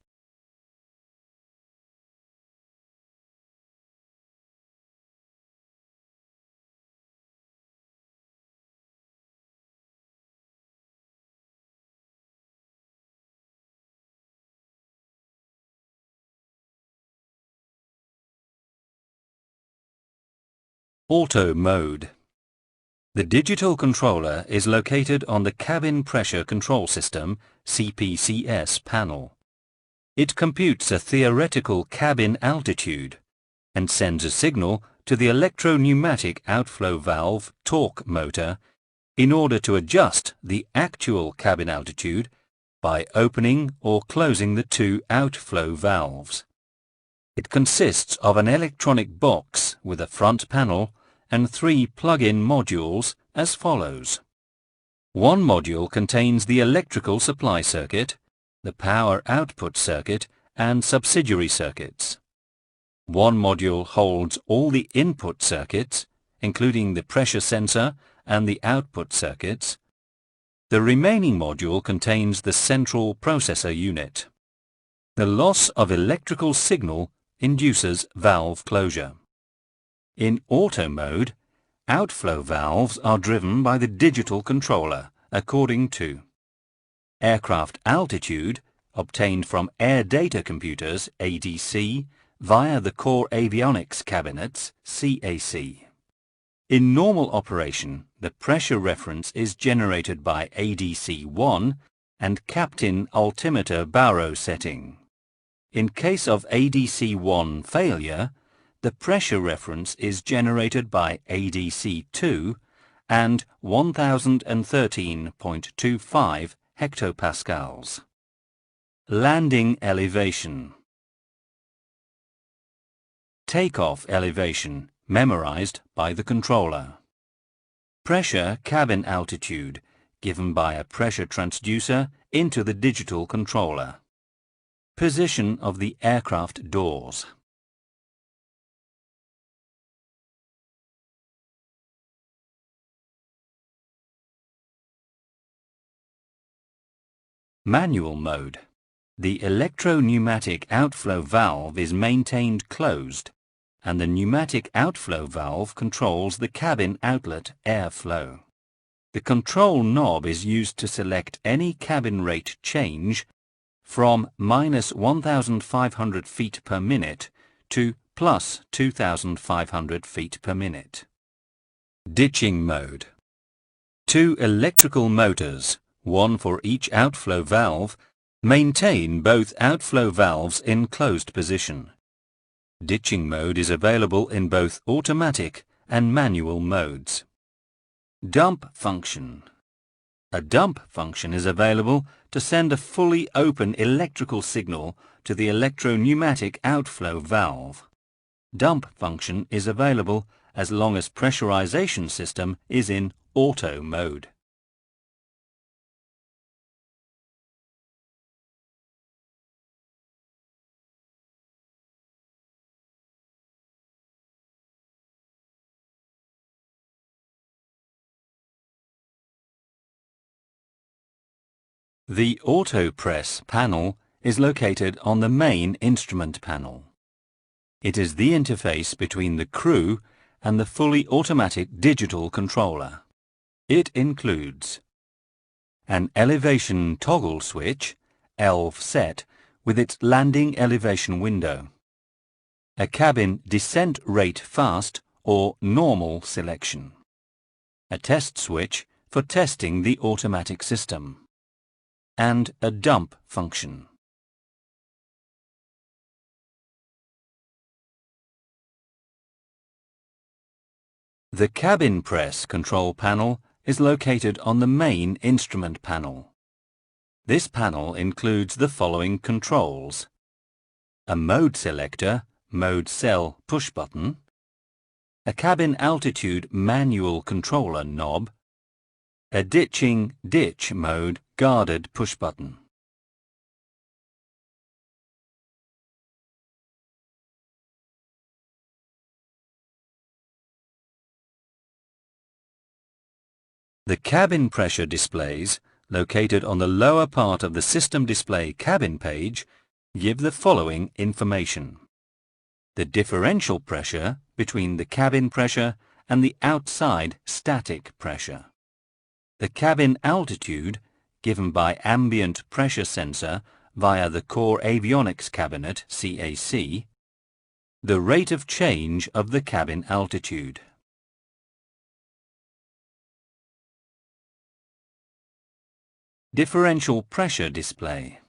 Auto mode. The digital controller is located on the Cabin Pressure Control System CPCS panel. It computes a theoretical cabin altitude and sends a signal to the electro-pneumatic outflow valve torque motor in order to adjust the actual cabin altitude by opening or closing the 2 outflow valves. It consists of an electronic box with a front panel and 3 plug-in modules as follows. One module contains the electrical supply circuit, the power output circuit and subsidiary circuits. One module holds all the input circuits, including the pressure sensor and the output circuits. The remaining module contains the central processor unit. The loss of electrical signal induces valve closure. In auto mode, outflow valves are driven by the digital controller according to aircraft altitude obtained from Air Data Computers ADC via the Core Avionics Cabinets CAC. In normal operation, the pressure reference is generated by ADC1 and Captain Altimeter Baro setting. In case of ADC1 failure, the pressure reference is generated by ADC2 and 1013.25 hectopascals. Landing elevation. Takeoff elevation memorized by the controller. Pressure cabin altitude given by a pressure transducer into the digital controller. Position of the aircraft doors. Manual mode. The electro-pneumatic outflow valve is maintained closed, and the pneumatic outflow valve controls the cabin outlet airflow. The control knob is used to select any cabin rate change from minus 1,500 feet per minute to plus 2,500 feet per minute. Ditching mode. 2 electrical motors, one for each outflow valve, maintain both outflow valves in closed position. Ditching mode is available in both automatic and manual modes. Dump function. A dump function is available to send a fully open electrical signal to the electro-pneumatic outflow valve. Dump function is available as long as pressurization system is in auto mode. The auto press panel is located on the main instrument panel. It is the interface between the crew and the fully automatic digital controller. It includes an elevation toggle switch, ELV set, with its landing elevation window, a cabin descent rate fast or normal selection, a test switch for testing the automatic system, and a dump function. The cabin press control panel is located on the main instrument panel. This panel includes the following controls: a mode selector, mode cell push button, a cabin altitude manual controller knob, a ditching ditch mode guarded push button. The cabin pressure displays, located on the lower part of the system display cabin page, give the following information: the differential pressure between the cabin pressure and the outside static pressure, the cabin altitude given by ambient pressure sensor via the Core Avionics Cabinet CAC, the rate of change of the cabin altitude. Differential pressure display.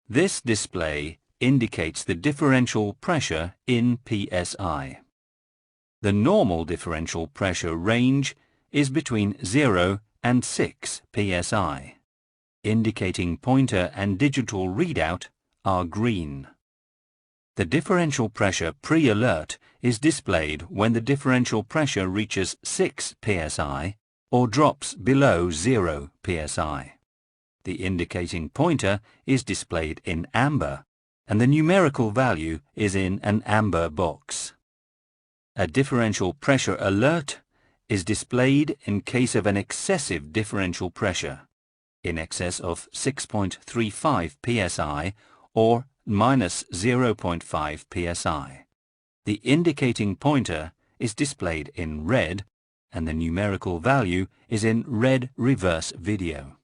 This display indicates the differential pressure in PSI. The normal differential pressure range is between 0 and 6 PSI. Indicating pointer and digital readout are green. The differential pressure pre-alert is displayed when the differential pressure reaches 6 PSI or drops below 0 PSI. The indicating pointer is displayed in amber, and the numerical value is in an amber box. A differential pressure alert is displayed in case of an excessive differential pressure, in excess of 6.35 psi or minus 0.5 psi. The indicating pointer is displayed in red, and the numerical value is in red reverse video.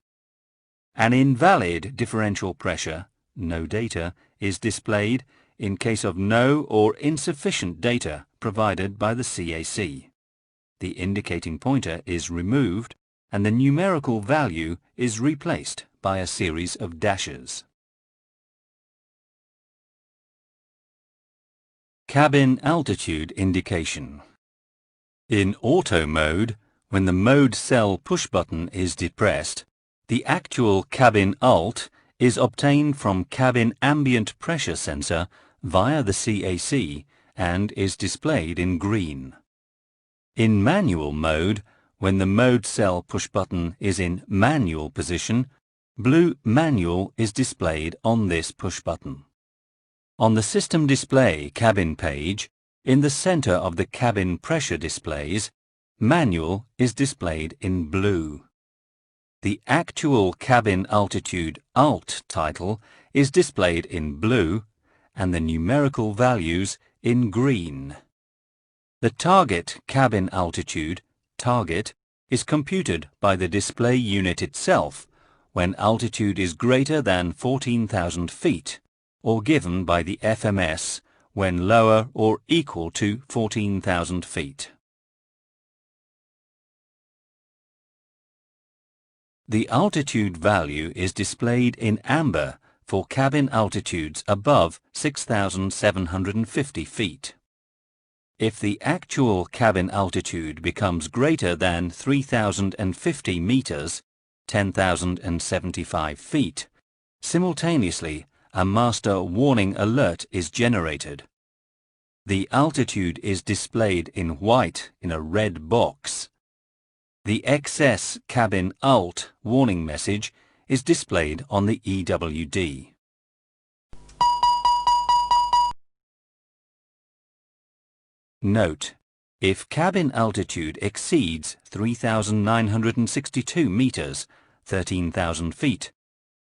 An invalid differential pressure, no data, is displayed in case of no or insufficient data provided by the CAC. The indicating pointer is removed and the numerical value is replaced by a series of dashes. Cabin altitude indication. In auto mode, when the mode cell push button is depressed, the actual cabin alt is obtained from cabin ambient pressure sensor via the CAC and is displayed in green. In manual mode, when the mode cell push button is in manual position, blue manual is displayed on this push button. On the system display cabin page, in the center of the cabin pressure displays, manual is displayed in blue. The actual cabin altitude alt title is displayed in blue and the numerical values in green. The target cabin altitude, target, is computed by the display unit itself when altitude is greater than 14,000 feet, or given by the FMS when lower or equal to 14,000 feet. The altitude value is displayed in amber for cabin altitudes above 6,750 feet. If the actual cabin altitude becomes greater than 3,050 meters, 10,075 feet, simultaneously a master warning alert is generated. The altitude is displayed in white in a red box. The XS cabin alt warning message is displayed on the EWD. Note: if cabin altitude exceeds 3,962 meters, 13,000 feet,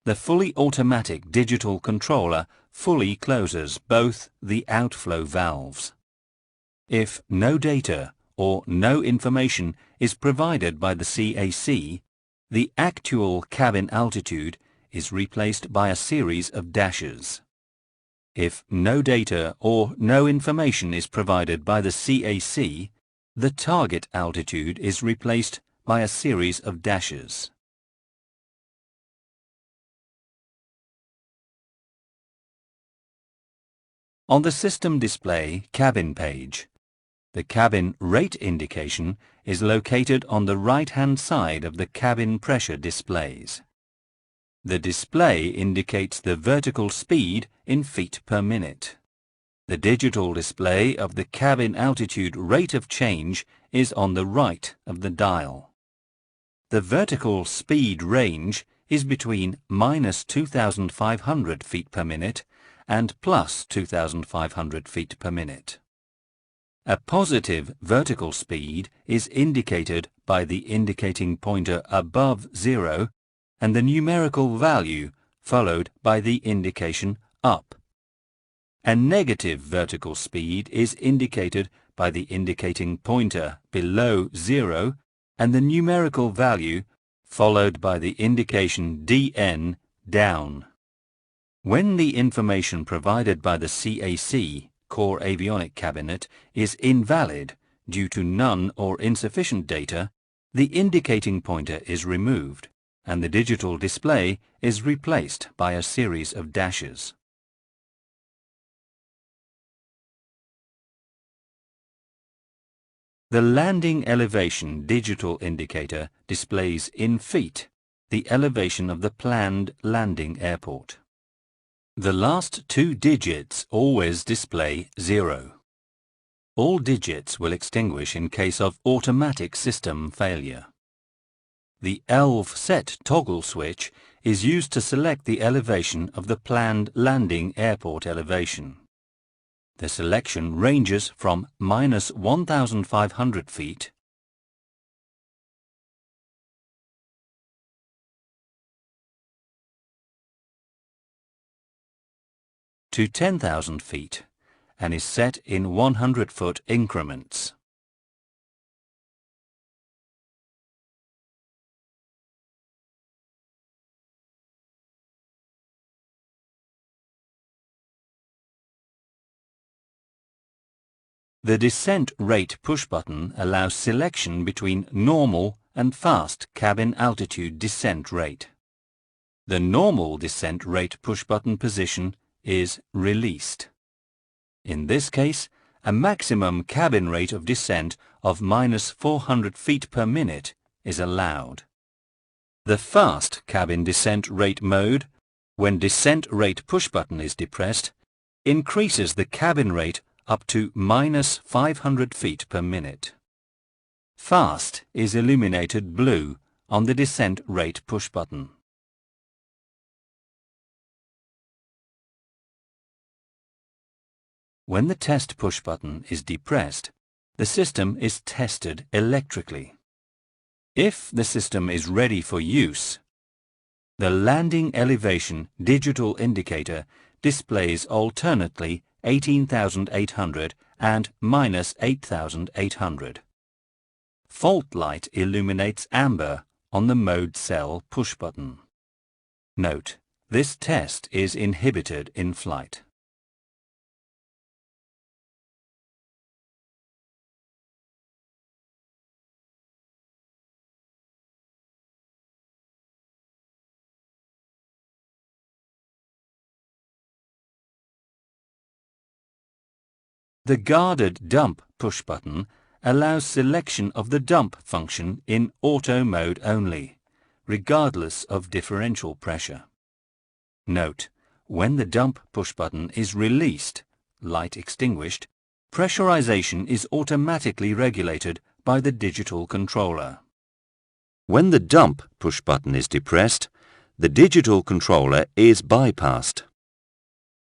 the fully automatic digital controller fully closes both the outflow valves. If no data or no information is provided by the CAC, the actual cabin altitude is replaced by a series of dashes. If no data or no information is provided by the CAC, the target altitude is replaced by a series of dashes. On the system display cabin page, the cabin rate indication is located on the right-hand side of the cabin pressure displays. The display indicates the vertical speed in feet per minute. The digital display of the cabin altitude rate of change is on the right of the dial. The vertical speed range is between minus 2,500 feet per minute and plus 2,500 feet per minute. A positive vertical speed is indicated by the indicating pointer above 0 and the numerical value followed by the indication up. A negative vertical speed is indicated by the indicating pointer below 0 and the numerical value followed by the indication DN down. When the information provided by the CAC Core Avionic Cabinet is invalid due to none or insufficient data, the indicating pointer is removed and the digital display is replaced by a series of dashes. The landing elevation digital indicator displays in feet the elevation of the planned landing airport. The last two digits always display 0. All digits will extinguish in case of automatic system failure. The ELV set toggle switch is used to select the elevation of the planned landing airport elevation. The selection ranges from minus 1,500 feet to 10,000 feet and is set in 100-foot increments. The descent rate push button allows selection between normal and fast cabin altitude descent rate. The normal descent rate push button position is released. In this case, a maximum cabin rate of descent of minus 400 feet per minute is allowed. The fast cabin descent rate mode, when descent rate push button is depressed, increases the cabin rate up to minus 500 feet per minute. Fast is illuminated blue on the descent rate push button. When the test push button is depressed, the system is tested electrically. If the system is ready for use, the landing elevation digital indicator displays alternately 18,800 and minus 8,800. Fault light illuminates amber on the mode cell push button. Note: this test is inhibited in flight. The guarded dump push button allows selection of the dump function in auto mode only, regardless of differential pressure. Note, when the dump push button is released, light extinguished, pressurization is automatically regulated by the digital controller. When the dump push button is depressed, the digital controller is bypassed.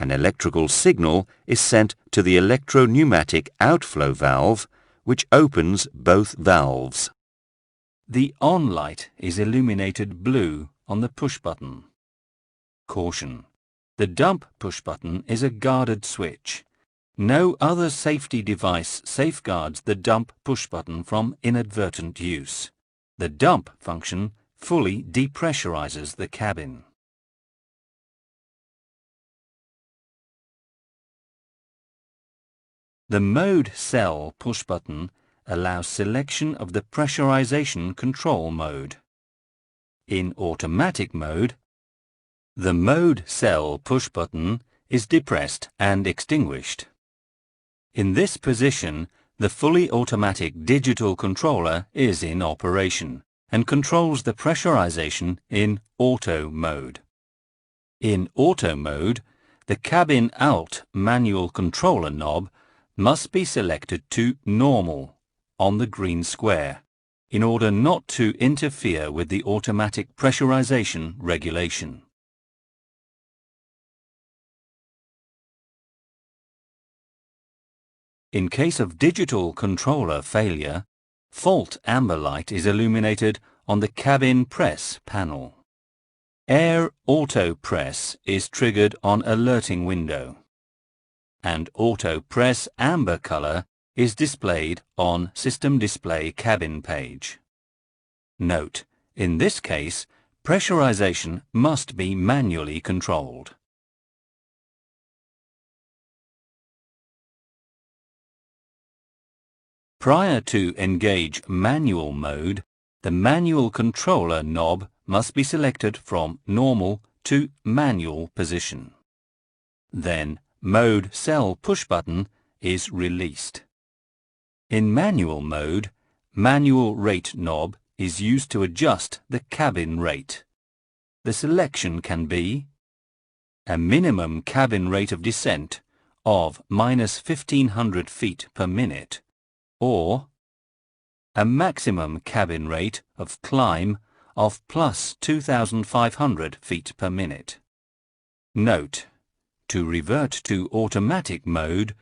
An electrical signal is sent to the electro-pneumatic outflow valve, which opens both valves. The on light is illuminated blue on the push button. Caution: the dump push button is a guarded switch. No other safety device safeguards the dump push button from inadvertent use. The dump function fully depressurizes the cabin. The mode cell push button allows selection of the pressurization control mode. In automatic mode, the mode cell push button is depressed and extinguished. In this position, the fully automatic digital controller is in operation and controls the pressurization in auto mode. In auto mode, the cabin alt manual controller knob must be selected to normal on the green square in order not to interfere with the automatic pressurization regulation. In case of digital controller failure, fault amber light is illuminated on the cabin press panel. Air auto press is triggered on alerting window, and auto press amber color is displayed on system display cabin page. Note, in this case, pressurization must be manually controlled. Prior to engage manual mode, the manual controller knob must be selected from normal to manual position. Then mode cell push button is released. In manual mode, manual rate knob is used to adjust the cabin rate. The selection can be a minimum cabin rate of descent of -1500 feet per minute, or a maximum cabin rate of climb of +2,500 feet per minute. Note, to revert to automatic mode,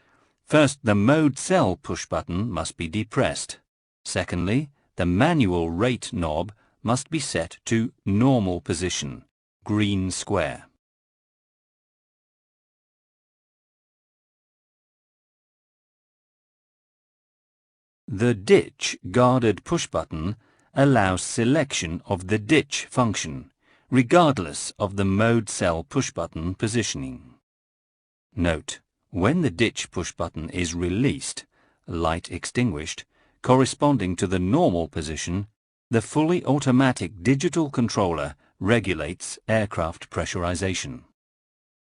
first the mode cell push button must be depressed. Secondly, the manual rate knob must be set to normal position, green square. The ditch guarded push button allows selection of the ditch function, regardless of the mode cell push button positioning. Note, when the ditch push button is released, light extinguished, corresponding to the normal position, the fully automatic digital controller regulates aircraft pressurization.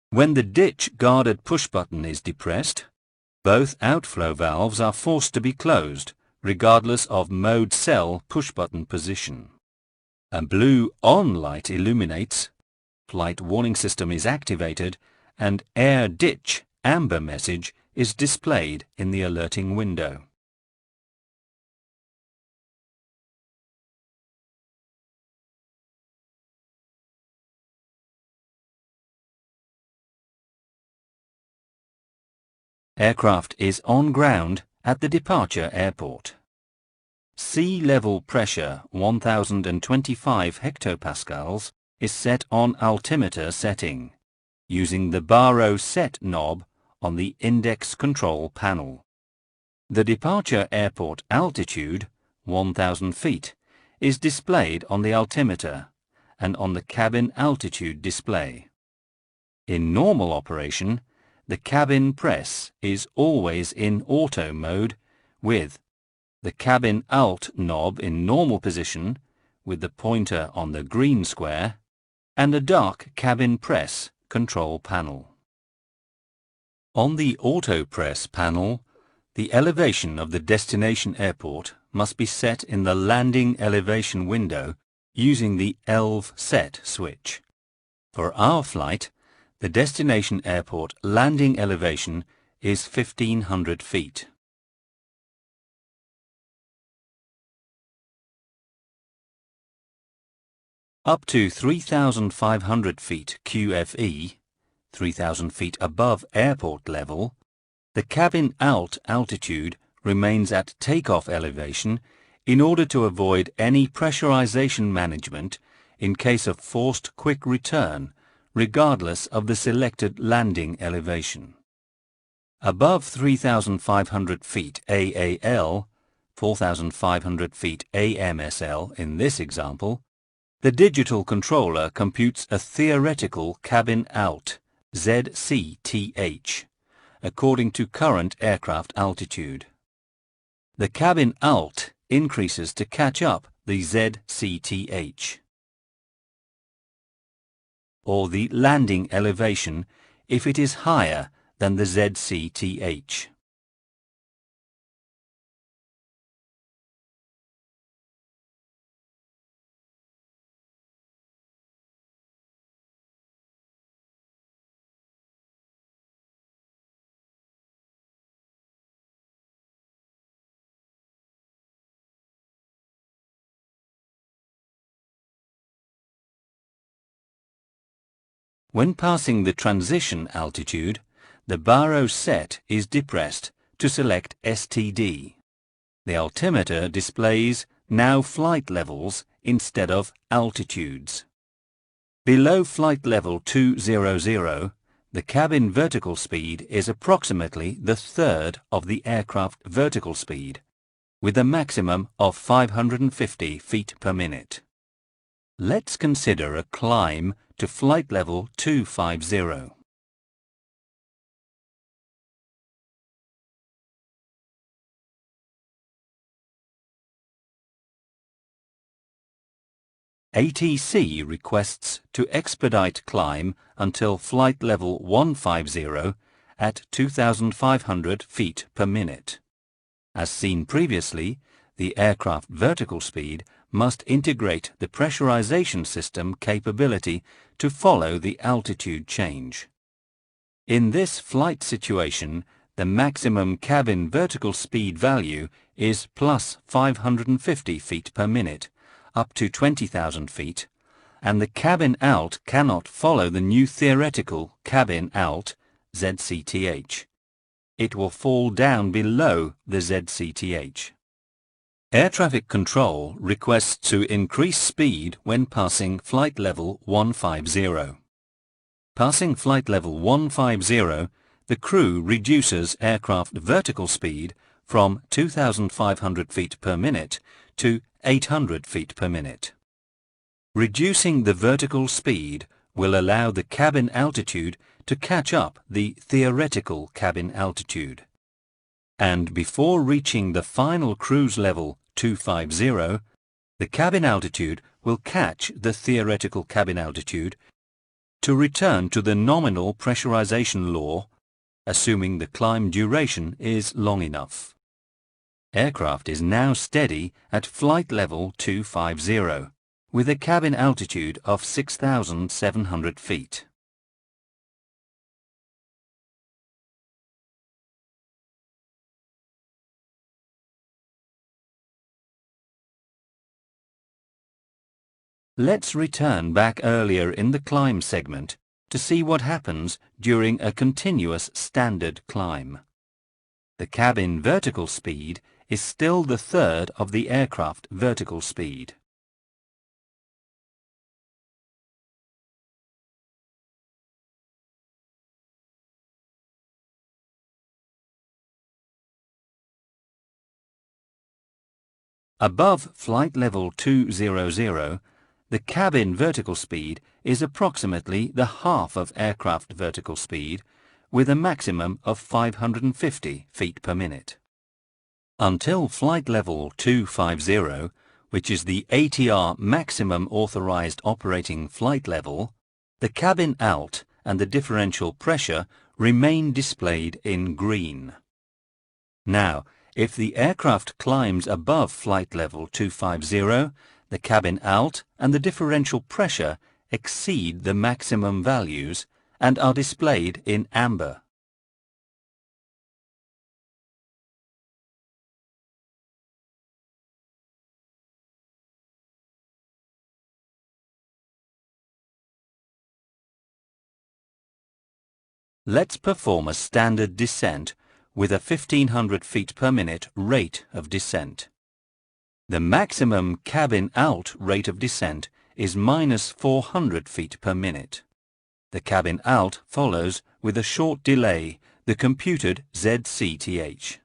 When the ditch guarded push button is depressed, both outflow valves are forced to be closed, regardless of mode cell push button position. A blue on light illuminates, flight warning system is activated, and air ditch amber message is displayed in the alerting window. Aircraft is on ground at the departure airport. Sea level pressure 1025 hectopascals is set on altimeter setting, using the baro set knob on the index control panel. The departure airport altitude, 1000 feet, is displayed on the altimeter and on the cabin altitude display. In normal operation, the cabin press is always in auto mode with the cabin alt knob in normal position with the pointer on the green square and a dark cabin press control panel. On the AutoPress panel, the elevation of the destination airport must be set in the landing elevation window using the ELV set switch. For our flight, the destination airport landing elevation is 1,500 feet. Up to 3,500 feet QFE, 3,000 feet above airport level, the cabin alt altitude remains at takeoff elevation in order to avoid any pressurization management in case of forced quick return, regardless of the selected landing elevation. Above 3,500 feet AAL, 4,500 feet AMSL in this example, the digital controller computes a theoretical cabin alt, ZCTH, according to current aircraft altitude. The cabin alt increases to catch up the ZCTH, or the landing elevation if it is higher than the ZCTH. When passing the transition altitude, the baro set is depressed to select STD. The altimeter displays now flight levels instead of altitudes. Below flight level 200, the cabin vertical speed is approximately the third of the aircraft vertical speed, with a maximum of 550 feet per minute. Let's consider a climb to flight level 250. ATC requests to expedite climb until flight level 150 at 2,500 feet per minute. As seen previously, the aircraft vertical speed must integrate the pressurization system capability to follow the altitude change. In this flight situation, the maximum cabin vertical speed value is plus 550 feet per minute, up to 20,000 feet, and the cabin alt cannot follow the new theoretical cabin alt, ZCTH. It will fall down below the ZCTH. Air traffic control requests to increase speed when passing flight level 150. Passing flight level 150, the crew reduces aircraft vertical speed from 2,500 feet per minute to 800 feet per minute. Reducing the vertical speed will allow the cabin altitude to catch up the theoretical cabin altitude. And before reaching the final cruise level 250, the cabin altitude will catch the theoretical cabin altitude to return to the nominal pressurization law, assuming the climb duration is long enough. Aircraft is now steady at flight level 250, with a cabin altitude of 6,700 feet. Let's return back earlier in the climb segment to see what happens during a continuous standard climb. The cabin vertical speed is still the third of the aircraft vertical speed. Above flight level 200, the cabin vertical speed is approximately the half of aircraft vertical speed, with a maximum of 550 feet per minute. Until flight level 250, which is the ATR maximum authorized operating flight level, the cabin alt and the differential pressure remain displayed in green. Now, if the aircraft climbs above flight level 250, the cabin alt and the differential pressure exceed the maximum values and are displayed in amber. Let's perform a standard descent with a 1500 feet per minute rate of descent. The maximum cabin alt rate of descent is minus 400 feet per minute. The cabin alt follows with a short delay the computed ZCTH.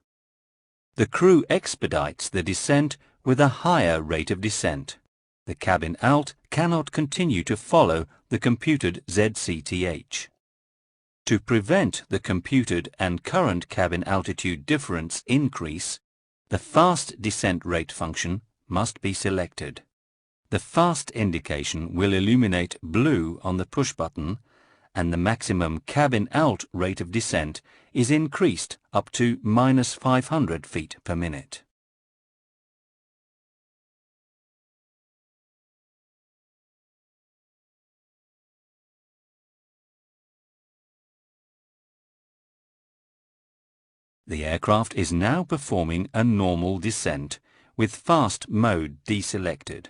The crew expedites the descent with a higher rate of descent. The cabin alt cannot continue to follow the computed ZCTH. To prevent the computed and current cabin altitude difference increase, the fast descent rate function must be selected. The fast indication will illuminate blue on the push button, and the maximum cabin alt rate of descent is increased up to minus 500 feet per minute. The aircraft is now performing a normal descent with fast mode deselected.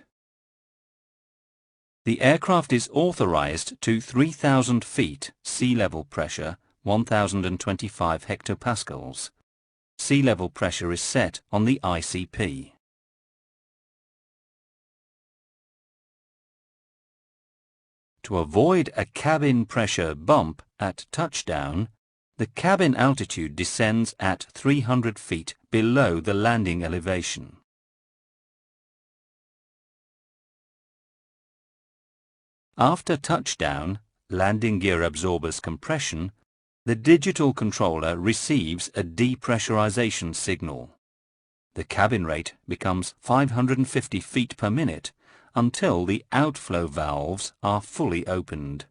The aircraft is authorized to 3,000 feet sea level pressure, 1,025 hectopascals. Sea level pressure is set on the ICP. To avoid a cabin pressure bump at touchdown, the cabin altitude descends at 300 feet below the landing elevation. After touchdown, landing gear absorbers compression, the digital controller receives a depressurization signal. The cabin rate becomes 550 feet per minute until the outflow valves are fully opened.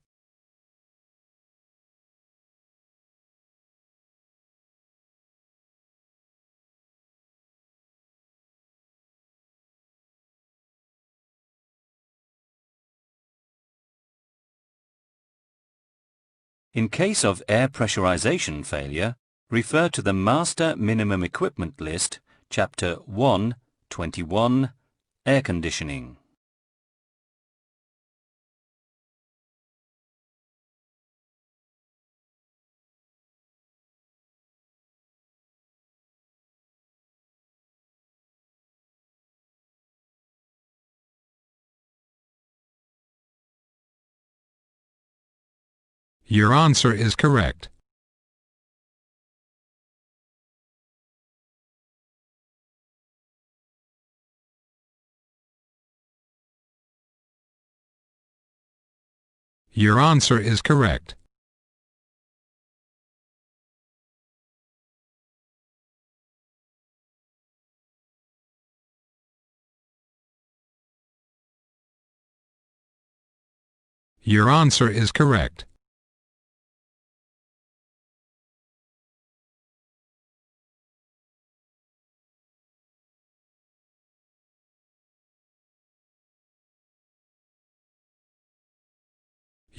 In case of air pressurization failure, refer to the Master Minimum Equipment List, Chapter 1, 21, Air Conditioning. Your answer is correct. Your answer is correct. Your answer is correct.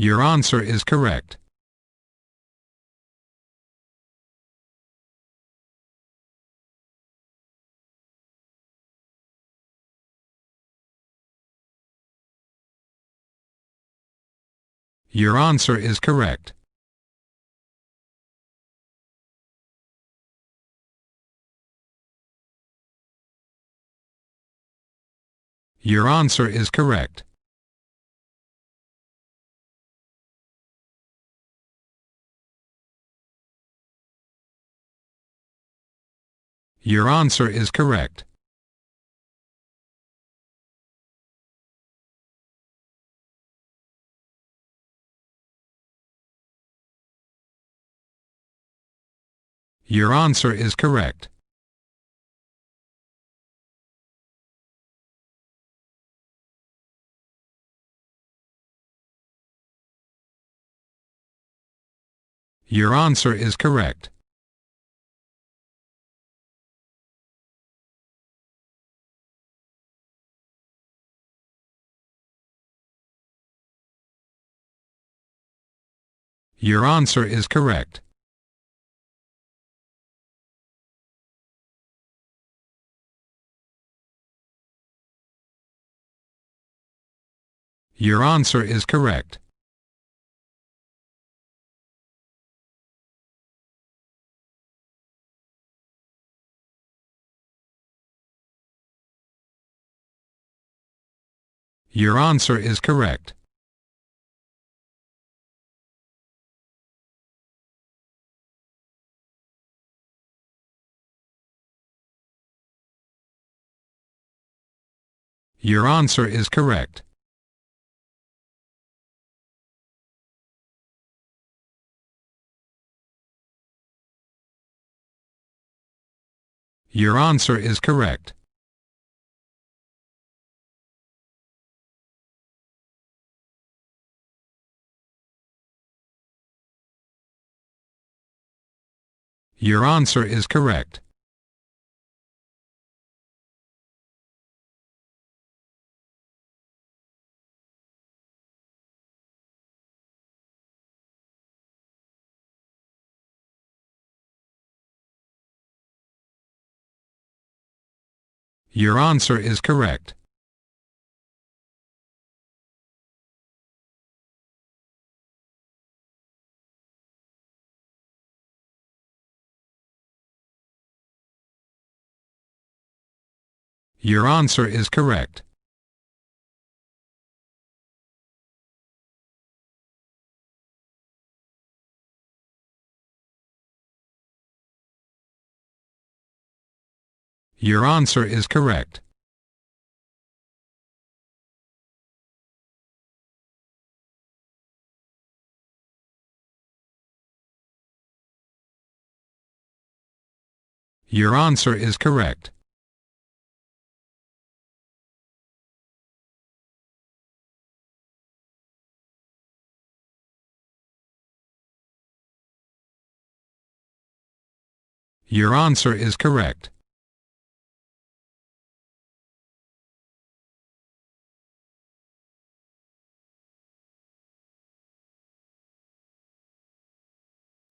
Your answer is correct. Your answer is correct. Your answer is correct. Your answer is correct. Your answer is correct. Your answer is correct. Your answer is correct. Your answer is correct. Your answer is correct. Your answer is correct. Your answer is correct. Your answer is correct. Your answer is correct. Your answer is correct. Your answer is correct. Your answer is correct. Your answer is correct.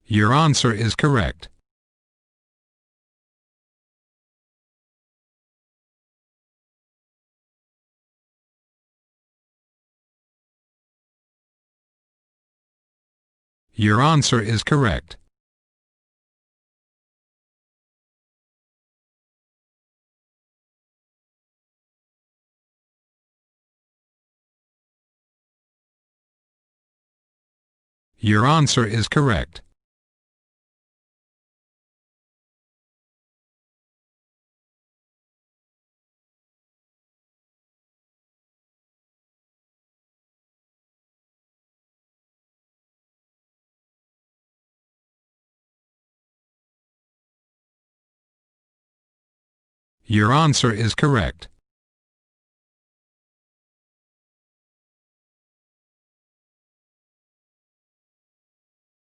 Your answer is correct. Your answer is correct. Your answer is correct. Your answer is correct.